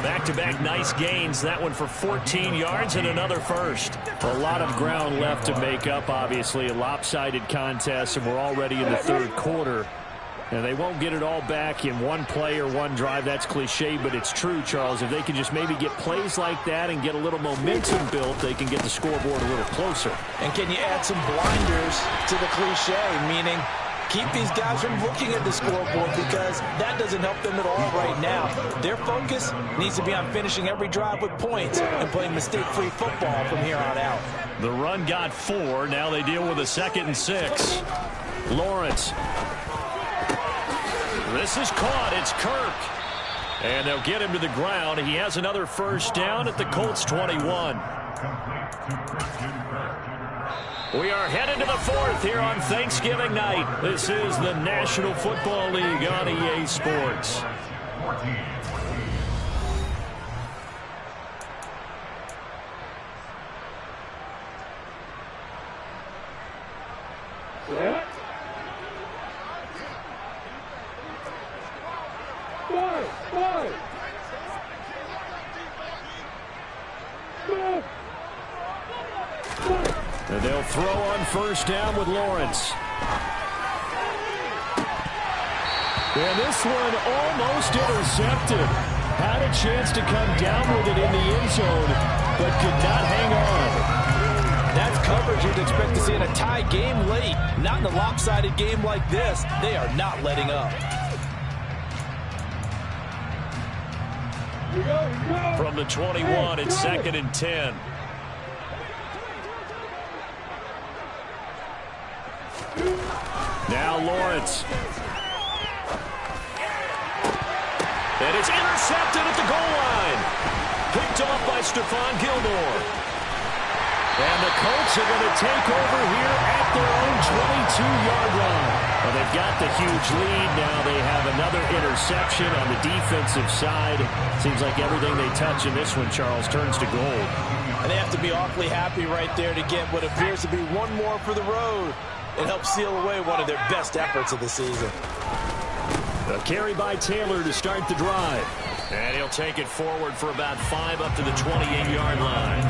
Back-to-back nice gains. That one for 14 yards and another first. A lot of ground left to make up, obviously. A lopsided contest, and we're already in the third quarter. And they won't get it all back in one play or one drive. That's cliche, but it's true, Charles. If they can just maybe get plays like that and get a little momentum built, they can get the scoreboard a little closer. And can you add some blinders to the cliche, meaning keep these guys from looking at the scoreboard because that doesn't help them at all right now. Their focus needs to be on finishing every drive with points and playing mistake-free football from here on out. The run got 4. Now they deal with a 2nd and 6. Lawrence. This is caught. It's Kirk. And they'll get him to the ground. He has another first down at the Colts 21. We are headed to the 4th here on Thanksgiving night. This is the National Football League on EA Sports. And they'll throw on first down with Lawrence. And this one almost intercepted. Had a chance to come down with it in the end zone, but could not hang on. That's coverage you'd expect to see in a tie game late. Not in a lopsided game like this. They are not letting up. From the 21, it's 2nd and 10. Now Lawrence. And it's intercepted at the goal line. Picked off by Stephon Gilmore. And the Colts are going to take over here at their own 22-yard line. Well, they've got the huge lead. Now they have another interception on the defensive side. Seems like everything they touch in this one, Charles, turns to gold. And they have to be awfully happy right there to get what appears to be one more for the road. It helps seal away one of their best efforts of the season. A carry by Taylor to start the drive. And he'll take it forward for about 5 up to the 28-yard line.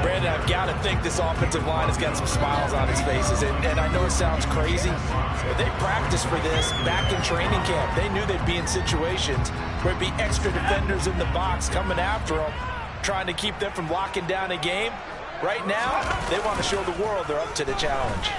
Brandon, I've got to think this offensive line has got some smiles on its faces. And I know it sounds crazy, but they practiced for this back in training camp. They knew they'd be in situations where it'd be extra defenders in the box coming after them, trying to keep them from locking down a game. Right now, they want to show the world they're up to the challenge.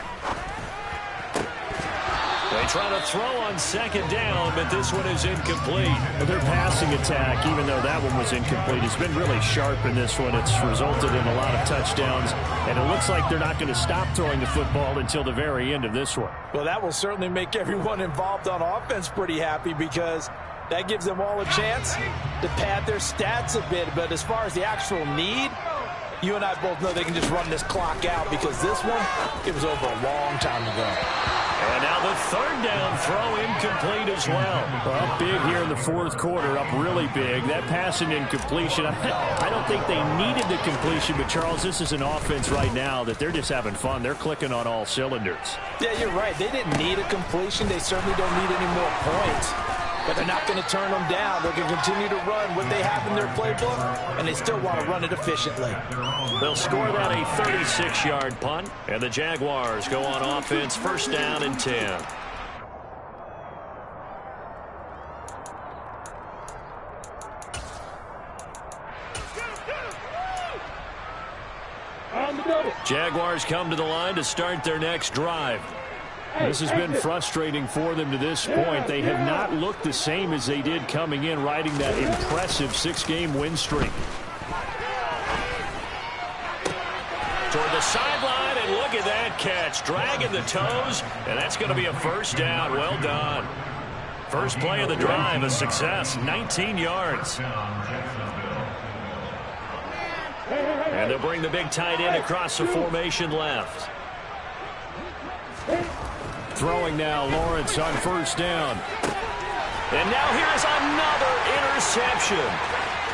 They try to throw on second down, but this one is incomplete. Well, their passing attack, even though that one was incomplete, has been really sharp in this one. It's resulted in a lot of touchdowns, and it looks like they're not going to stop throwing the football until the very end of this one. Well, that will certainly make everyone involved on offense pretty happy, because that gives them all a chance to pad their stats a bit. But as far as the actual need, you and I both know they can just run this clock out, because this one, it was over a long time ago. And now the third down throw incomplete as well. Up big here in the fourth quarter, up really big. That passing incompletion, I don't think they needed the completion, but Charles, this is an offense right now that they're just having fun. They're clicking on all cylinders. Yeah, you're right. They didn't need a completion. They certainly don't need any more points. But they're not going to turn them down. They're going to continue to run what they have in their playbook, and they still want to run it efficiently. They'll score that a 36-yard punt, and the Jaguars go on offense, first down and 10. Jaguars come to the line to start their next drive. This has been frustrating for them to this point. They have not looked the same as they did coming in, riding that impressive 6-game win streak. Toward the sideline, and look at that catch. Dragging the toes, and that's going to be a first down. Well done. First play of the drive, a success, 19 yards. And they'll bring the big tight end across the formation left. Throwing now, Lawrence on first down. And now here's another interception.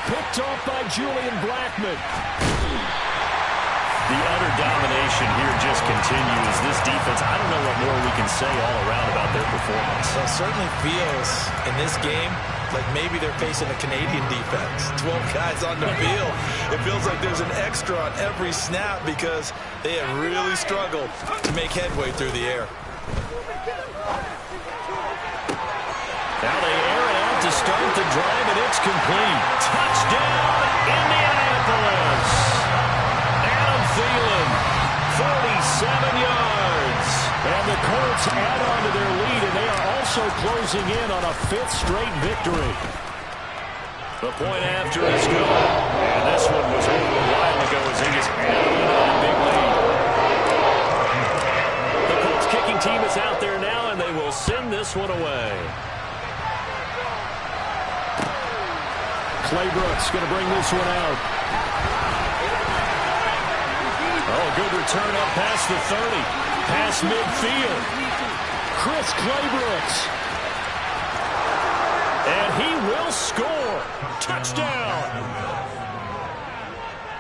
Picked off by Julian Blackmon. The utter domination here just continues. This defense, I don't know what more we can say all around about their performance. Well, it certainly feels in this game like maybe they're facing a Canadian defense. 12 guys on the field. It feels like there's an extra on every snap because they have really struggled to make headway through the air. Now they air it out to start the drive, and it's complete. Touchdown, Indianapolis. Adam Thielen, 47 yards. And the Colts add on to their lead, and they are also closing in on a 5th straight victory. The point after is good. And this one was over a while ago as they just added on a big lead. The Colts kicking team is out there now, and they will send this one away. Claybrooks going to bring this one out. Oh, good return up past the 30. Past midfield. Chris Claybrooks. And he will score. Touchdown.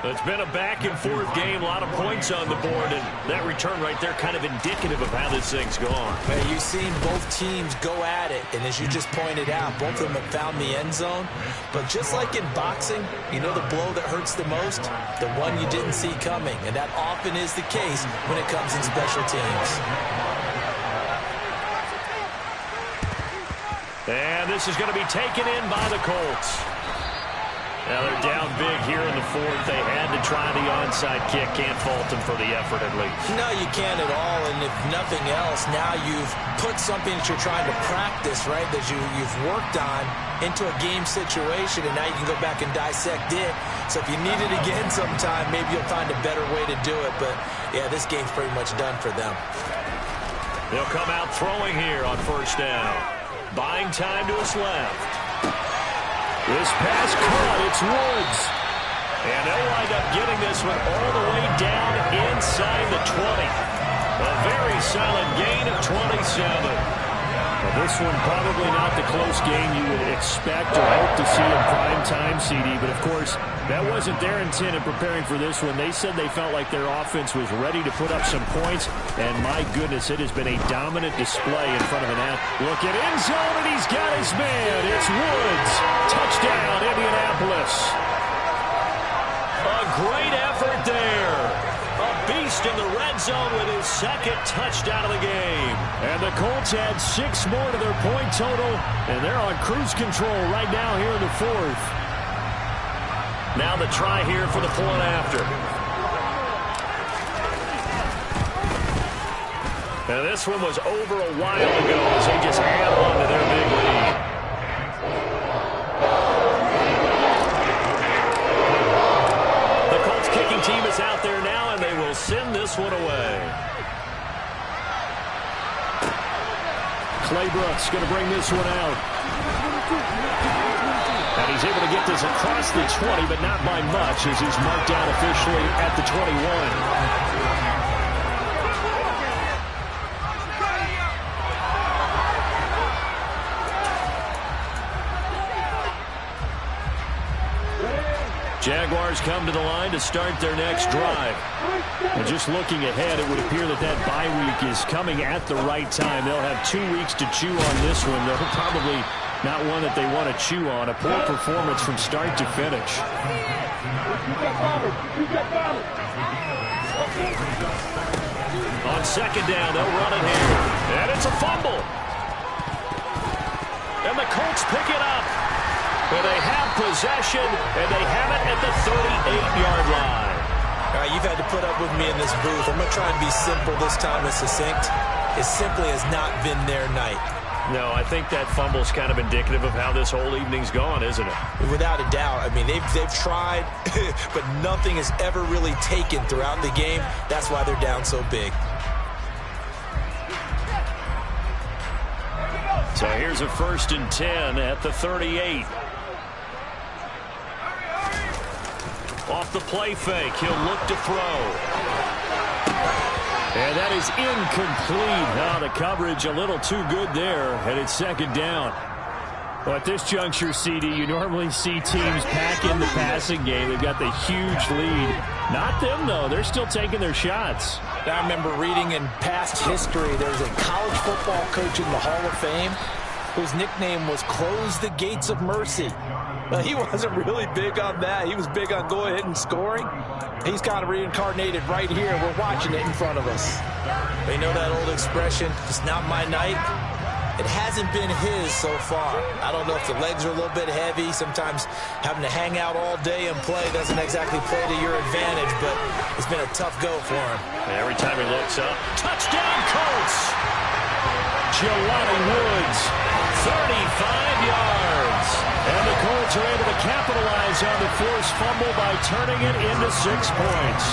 It's been a back-and-forth game, a lot of points on the board, and that return right there kind of indicative of how this thing's gone. Man, you've seen both teams go at it, and as you just pointed out, both of them have found the end zone. But just like in boxing, you know the blow that hurts the most? The one you didn't see coming, and that often is the case when it comes in special teams. And this is going to be taken in by the Colts. Now they're down big here in the fourth. They had to try the onside kick. Can't fault them for the effort at least. No, you can't at all. And if nothing else, now you've put something that you're trying to practice, right, that you've worked on into a game situation, and now you can go back and dissect it. So if you need it again sometime, maybe you'll find a better way to do it. But, yeah, this game's pretty much done for them. They'll come out throwing here on first down. Buying time to his left. This pass caught. It's Woods. And they'll wind up getting this one all the way down inside the 20. A very solid gain of 27. Well, this one probably not the close game you would expect or hope to see in prime time, CD. But, of course, that wasn't their intent in preparing for this one. They said they felt like their offense was ready to put up some points. And, my goodness, it has been a dominant display in front of an app. Look at end zone, and he's got his man. It's Woods. Touchdown, Indianapolis. A great effort there. A beast in the red zone with his second touchdown of the game. And the Colts add 6 more to their point total, and they're on cruise control right now here in the 4th. Now the try here for the point after. And this one was over a while ago as they just add on to their big lead. Kicking team is out there now, and they will send this one away. Clay Brooks going to bring this one out. And he's able to get this across the 20, but not by much as he's marked down officially at the 21. Jaguars come to the line to start their next drive. And just looking ahead, it would appear that that bye week is coming at the right time. They'll have 2 weeks to chew on this one. They're probably not one that they want to chew on. A poor performance from start to finish. On second down, they'll run it here. And it's a fumble. And the Colts pick it up. And they have possession, and they have it at the 38-yard line. All right, you've had to put up with me in this booth. I'm going to try and be simple this time and succinct. It simply has not been their night. No, I think that fumble's kind of indicative of how this whole evening's gone, isn't it? Without a doubt. I mean, they've tried, but nothing has ever really taken throughout the game. That's why they're down so big. So here's a 1st and 10 at the 38. Off the play fake, he'll look to throw. And that is incomplete. Now the coverage a little too good there, and it's 2nd down. Well, at this juncture, CD, you normally see teams pack in the passing game. They've got the huge lead. Not them, though. They're still taking their shots. I remember reading in past history, there's a college football coach in the Hall of Fame whose nickname was Close the Gates of Mercy. Now, he wasn't really big on that. He was big on go ahead and scoring. He's kind of reincarnated right here. We're watching it in front of us. They know that old expression, it's not my night. It hasn't been his so far. I don't know if the legs are a little bit heavy. Sometimes having to hang out all day and play doesn't exactly play to your advantage, but it's been a tough go for him. Every time he looks up, touchdown Colts! Jelani Woods, 35 yards. And the Colts are able to capitalize on the forced fumble by turning it into 6 points.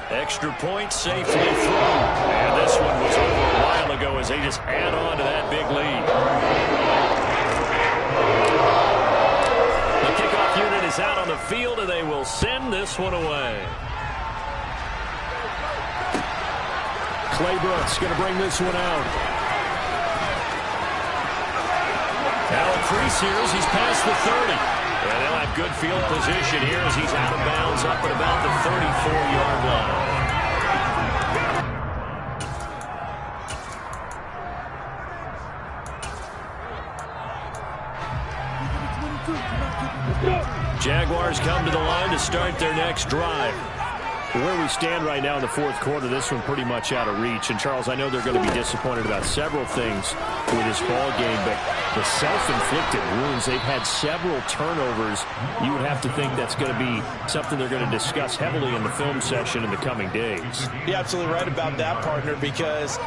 Extra point safely thrown. And this one was over a while ago as they just add on to that big lead. The kickoff unit is out on the field, and they will send this one away. Clay Brooks going to bring this one out. Now increase here as he's past the 30. And they'll have good field position here as he's out of bounds up at about the 34-yard line. Jaguars come to the line to start their next drive. Where we stand right now in the 4th quarter, this one pretty much out of reach. And, Charles, I know they're going to be disappointed about several things with this ball game, but the self-inflicted wounds, they've had several turnovers. You would have to think that's going to be something they're going to discuss heavily in the film session in the coming days. You're absolutely right about that, partner, because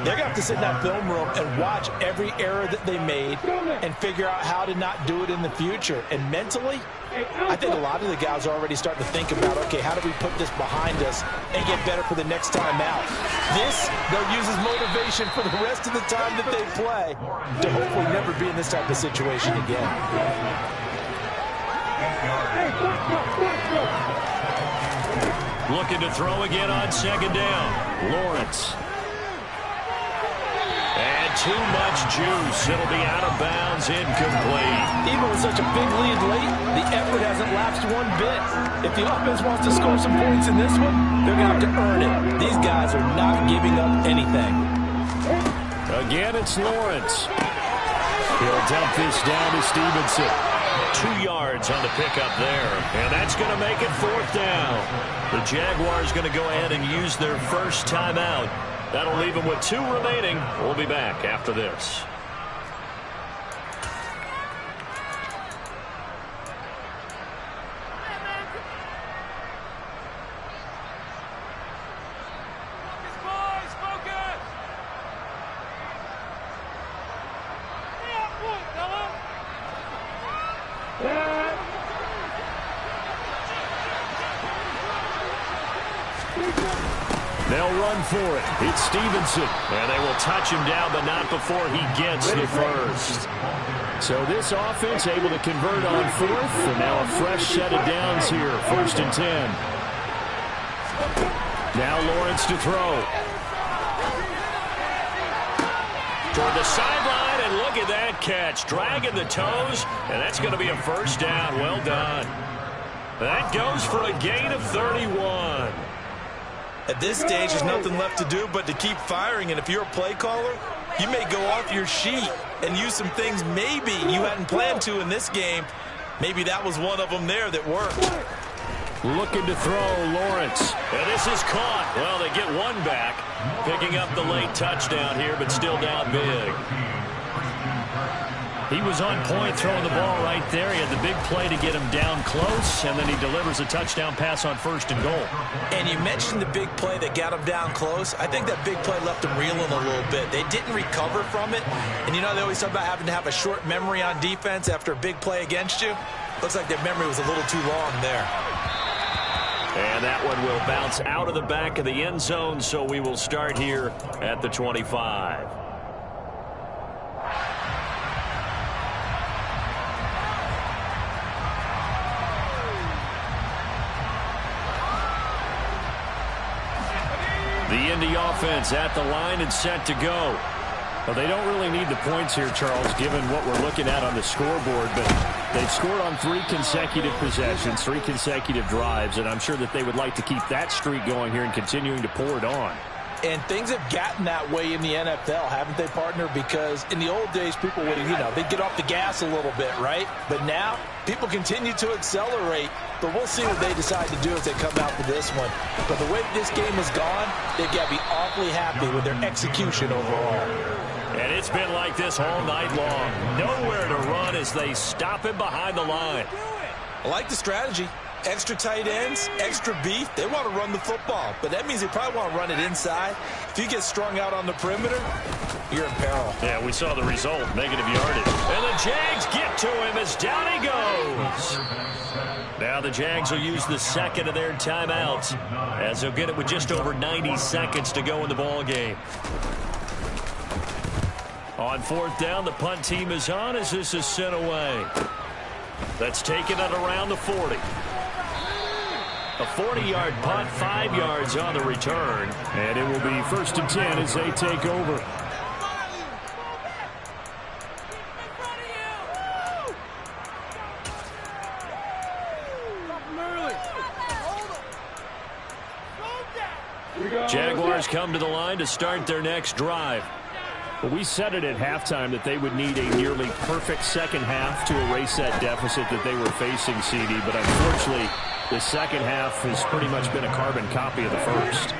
they're going to have to sit in that film room and watch every error that they made and figure out how to not do it in the future. And mentally, I think a lot of the guys are already starting to think about, okay, how do we put this behind us and get better for the next time out? This, they'll use as motivation for the rest of the time that they play to hopefully never be in this type of situation again. Looking to throw again on second down. Lawrence. And too much juice. It'll be out of bounds, incomplete. Even with such a big lead late, the effort hasn't lapsed one bit. If the offense wants to score some points in this one, they're going to have to earn it. These guys are not giving up anything. Again, it's Lawrence. He'll dump this down to Stevenson. 2 yards on the pickup there. And that's going to make it fourth down. The Jaguars going to go ahead and use their first timeout. That'll leave them with 2 remaining. We'll be back after this. They'll run for it. It's Stevenson. And they will touch him down, but not before he gets the first. So this offense able to convert on fourth. And now a fresh set of downs here. 1st and 10. Now Lawrence to throw. Toward the sideline, and look at that catch. Dragging the toes, and that's going to be a first down. Well done. That goes for a gain of 31. At this stage, there's nothing left to do but to keep firing. And if you're a play caller, you may go off your sheet and use some things maybe you hadn't planned to in this game. Maybe that was one of them there that worked. Looking to throw, Lawrence. And this is caught. Well, they get one back. Picking up the late touchdown here, but still down big. He was on point throwing the ball right there. He had the big play to get him down close, and then he delivers a touchdown pass on 1st and goal. And you mentioned the big play that got him down close. I think that big play left him reeling a little bit. They didn't recover from it. And you know, they always talk about having to have a short memory on defense after a big play against you. Looks like their memory was a little too long there. And that one will bounce out of the back of the end zone, so we will start here at the 25. The Indy offense at the line and set to go. Well, they don't really need the points here, Charles, given what we're looking at on the scoreboard, but they've scored on 3 consecutive possessions, 3 consecutive drives, and I'm sure that they would like to keep that streak going here and continuing to pour it on. And things have gotten that way in the NFL, haven't they, partner? Because in the old days, people would, they'd get off the gas a little bit, right? But now, people continue to accelerate. But we'll see what they decide to do as they come out for this one. But the way this game has gone, they've got to be awfully happy with their execution overall. And it's been like this all night long. Nowhere to run as they stop him behind the line. I like the strategy. Extra tight ends, extra beef. They want to run the football, but that means they probably want to run it inside. If you get strung out on the perimeter, you're in peril. Yeah, we saw the result, negative yardage. And the Jags get to him as down he goes. Now the Jags will use the second of their timeouts as they'll get it with just over 90 seconds to go in the ball game. On 4th down, the punt team is on as this is sent away. That's taken at around the 40. A 40-yard punt, 5 yards on the return. And it will be 1st and 10 as they take over. Jaguars come to the line to start their next drive. Well, we said it at halftime that they would need a nearly perfect second half to erase that deficit that they were facing, CD. But unfortunately, the second half has pretty much been a carbon copy of the first.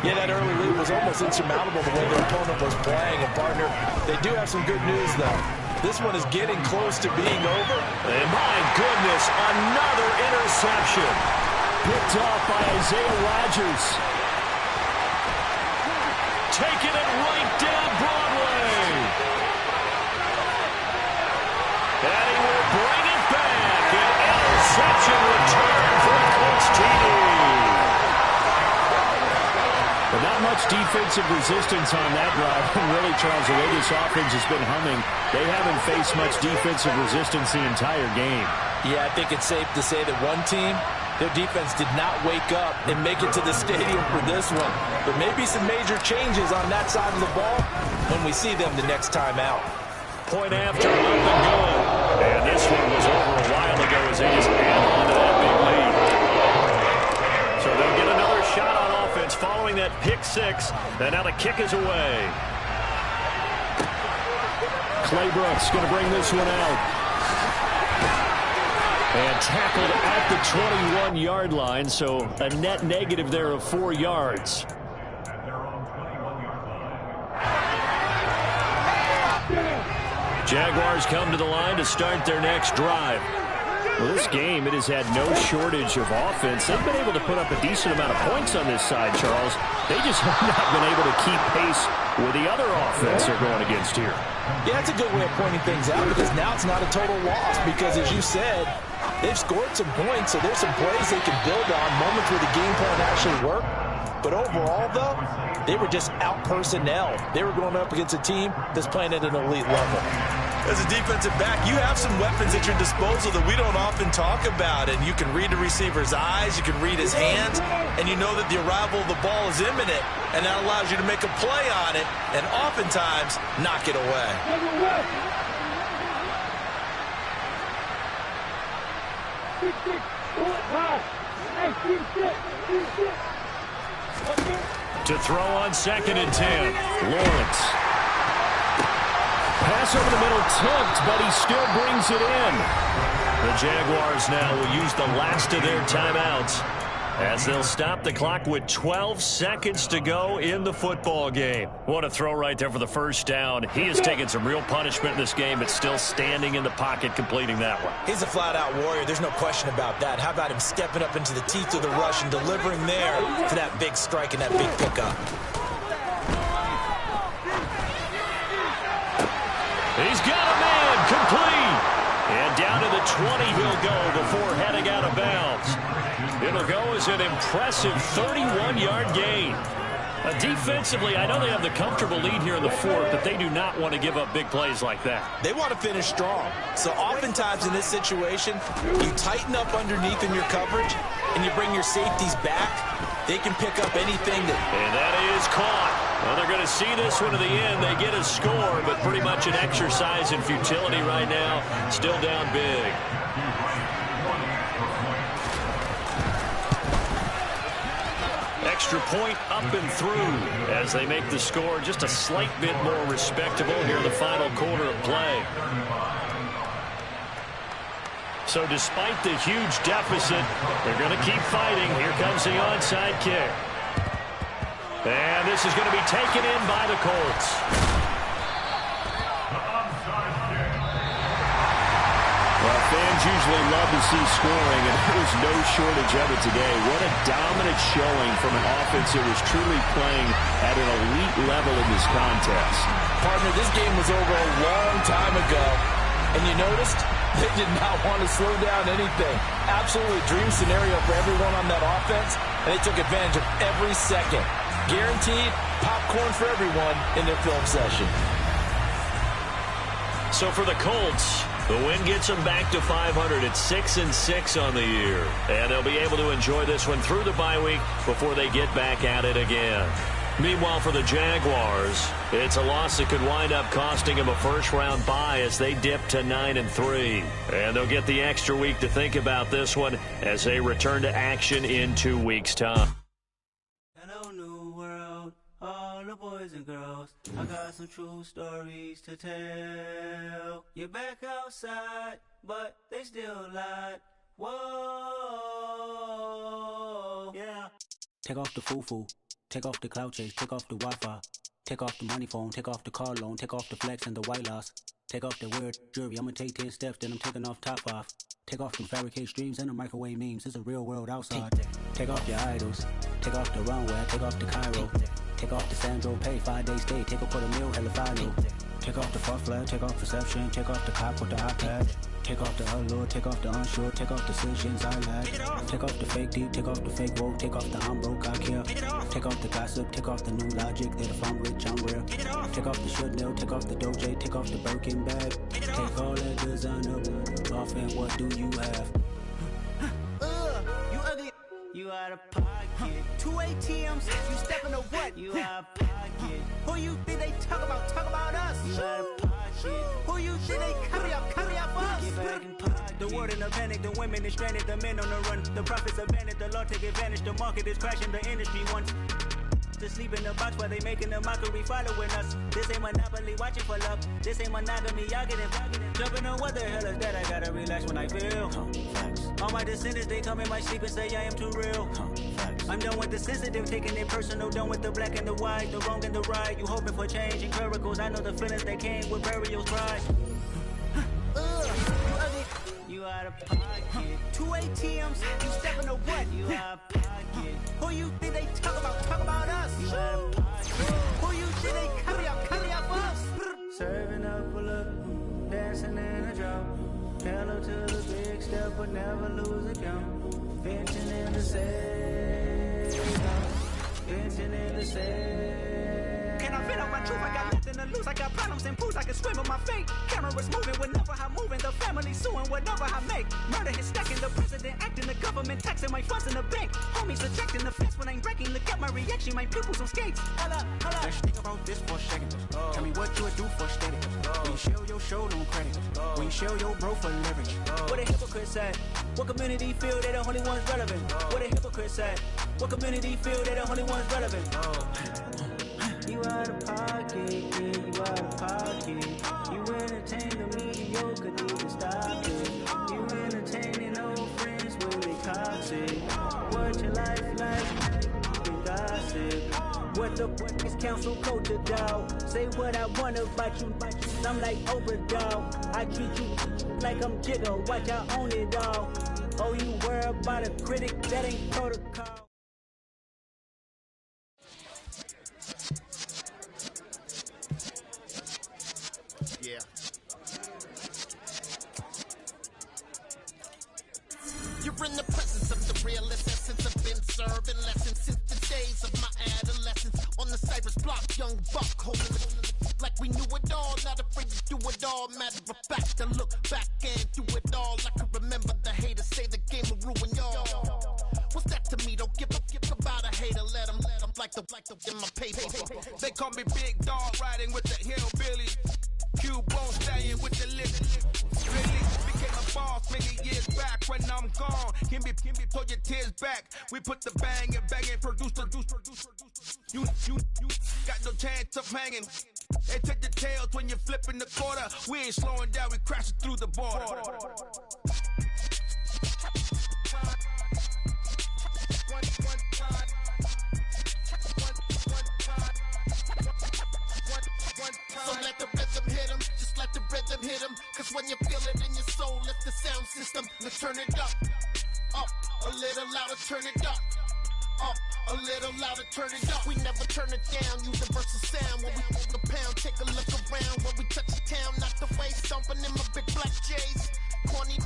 Yeah, that early lead was almost insurmountable the way their opponent was playing. And, partner, they do have some good news, though. This one is getting close to being over. And, my goodness, another interception. Picked off by Isaiah Rodgers. Taking it right down Broadway. And he will bring it back. An interception return for the Colts TD. But not much defensive resistance on that drive. And really, Charles, the way this offense has been humming, they haven't faced much defensive resistance the entire game. Yeah, I think it's safe to say that one team, their defense did not wake up and make it to the stadium for this one. But maybe some major changes on that side of the ball when we see them the next time out. Point after, up and good. And this one was over a while ago as they just add on to that big lead. So they'll get another shot on offense following that pick six. And now the kick is away. Claybrooks going to bring this one out. And tackled at the 21-yard line, so a net negative there of 4 yards. Jaguars come to the line to start their next drive. Well, this game, it has had no shortage of offense. They've been able to put up a decent amount of points on this side, Charles. They just have not been able to keep pace with the other offense they're going against here. Yeah, that's a good way of pointing things out because now it's not a total loss because, as you said, they've scored some points, so there's some plays they can build on, moments where the game plan actually worked. But overall, though, they were just out-personnel. They were going up against a team that's playing at an elite level. As a defensive back, you have some weapons at your disposal that we don't often talk about. And you can read the receiver's eyes, you can read his hands, and you know that the arrival of the ball is imminent. And that allows you to make a play on it and oftentimes knock it away. To throw on 2nd and 10. Lawrence. Pass over the middle, tipped, but he still brings it in. The Jaguars now will use the last of their timeouts as they'll stop the clock with 12 seconds to go in the football game. What a throw right there for the first down. He has taken some real punishment in this game, but still standing in the pocket completing that one. He's a flat-out warrior. There's no question about that. How about him stepping up into the teeth of the rush and delivering there for that big strike and that big pickup? He's got a man complete. And down to the 20 he'll go before heading out of bounds. It'll go as an impressive 31-yard gain. Defensively, I know they have the comfortable lead here in the fourth, but they do not want to give up big plays like that. They want to finish strong. So oftentimes in this situation, you tighten up underneath in your coverage, and you bring your safeties back. They can pick up anything that... And that is caught. Well, they're going to see this one to the end. They get a score, but pretty much an exercise in futility right now. Still down big. Extra point up and through as they make the score just a slight bit more respectable here in the final quarter of play. So despite the huge deficit, they're going to keep fighting. Here comes the onside kick. And this is going to be taken in by the Colts. Well, fans usually love to see scoring, and there was no shortage of it today. What a dominant showing from an offense that was truly playing at an elite level in this contest. Partner, this game was over a long time ago, and you noticed they did not want to slow down anything. Absolutely dream scenario for everyone on that offense, and they took advantage of every second. Guaranteed popcorn for everyone in their film session. So for the Colts, the win gets them back to 500 at 6-6 on the year. And they'll be able to enjoy this one through the bye week before they get back at it again. Meanwhile, for the Jaguars, it's a loss that could wind up costing them a first-round bye as they dip to 9-3. And they'll get the extra week to think about this one as they return to action in 2 weeks' time. Hello, new world, all the boys and girls. I got some true stories to tell. You're back outside, but they still lied. Whoa, yeah. Take off the foo-foo. Take off the cloud chase, take off the Wi-Fi. Take off the money phone, take off the car loan, take off the flex and the white loss. Take off the weird jewelry, I'ma take 10 steps, then I'm taking off top off. Take off them fabricate streams and the microwave memes, it's a real world outside. Take off your idols, take off the runway, take off the Cairo. Take off the Sandro pay, 5 days stay, take a $250,000, hella final. Take off the false flag, take off perception, take off the cop with the iPad. Take off the allure, take off the unsure, take off decisions I lack. Take off the fake deep, take off the fake woke, take off the I'm broke, I care. Take off the gossip, take off the new logic that if I'm rich, I'm rare. Take off the should know, take off the Doja, take off the Birkin bag. Take all that designer off and what do you have? You ugly. You out of pocket. 2 ATMs, you stepping to what? You out of pocket. Who you think they talk about us? You out of pocket. Who you think they carry up for us? Get back in pocket. The world in a panic, the women is stranded, the men on the run. The profits abandoned, the law take advantage, the market is crashing, the industry wants to sleep in the box while they making a mockery following us. This ain't Monopoly, watching for love. This ain't monogamy, y'all getting jumping on what the hell is that? I gotta relax when I feel. All my descendants, they come in my sleep and say I am too real. I'm done with the sensitive, taking it personal. Done with the black and the white, the wrong and the right. You hoping for change and miracles. I know the feelings that came with burials, pride. You out of pocket. 2 ATMs, you stepping to what? You out of pocket. Who you think they talk about us? You out of pocket. Who you think they carry up us? Serving up a look, dancing in a drop. Hello to the big step, but never lose a count. Venting in the same. Venting in the same. Can I fit out my truth? I got nothing to lose. I got problems and fools. I can swim with my fate. Cameras moving whenever I'm moving. The family suing whatever I make. Murder is stacking. The president acting. The government taxing my funds in the bank. Homies ejecting the fence when I'm breaking. Look at my reaction. My pupils on skates. Holla. Let's think about this for a second. Tell me what you would do for steady. When you show your show, no credit. When you show your bro for leverage. What a hypocrite said. What community feel they the only ones relevant? What a hypocrite said. What community feel they the only ones relevant? You out of pocket, yeah, you out of pocket. You entertain the mediocre, need to stop it. You entertaining old friends when they toxic. What your life like, you gossip. What the fuck is council culture, dog? Say what I want about you, I'm like Oprah, dog. I treat you like I'm Jigga, watch I own it all. Oh, you worry about a critic, that ain't protocol. Yeah. You're in the presence of the realest essence. I've been serving lessons since the days of my adolescence. On the Cypress block, young buck holding it like we knew it all. Not afraid to do it all. Matter of fact, I look back and do it all. I can remember the haters say the game will ruin y'all. What's that to me? Don't give about a hater. Let them like the in my paper. They call me Big Dog, riding with the hillbilly. Q-Bone stallion with the lip. Really became a boss many years back. When I'm gone, can be pull your tears back. We put the bang and produce. You got no chance of hanging. They take the tails when you're flipping the quarter. We ain't slowing down, we crashing through the border. So let the rhythm hit him, just let the rhythm hit him. Cause when you feel it in your soul, lift the sound system. Let's turn it up, a little louder, turn it up, a little louder, turn it up. We never turn it down, universal sound. When we move the pound, take a look around. When we touch the town, knock the way, stomping in my big black J's. Corny,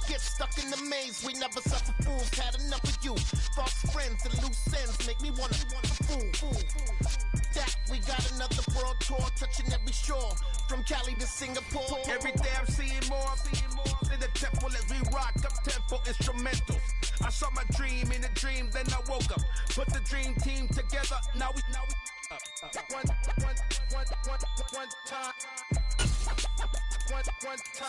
get stuck in the maze. We never suffer fools, had enough of you. False friends and loose ends make me wanna fool. That we got another world tour, touching every shore, from Cali to Singapore. Every day I'm seeing more in the temple as we rock up tempo instrumentals. I saw my dream in a dream, then I woke up. Put the dream team together, now we one time.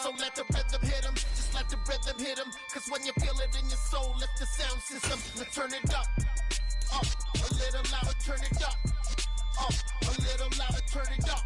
So let the rhythm hit him, just let the rhythm hit him. Cause when you feel it in your soul, lift the sound system. Let's turn it up, a little louder, turn it up, a little louder, turn it up.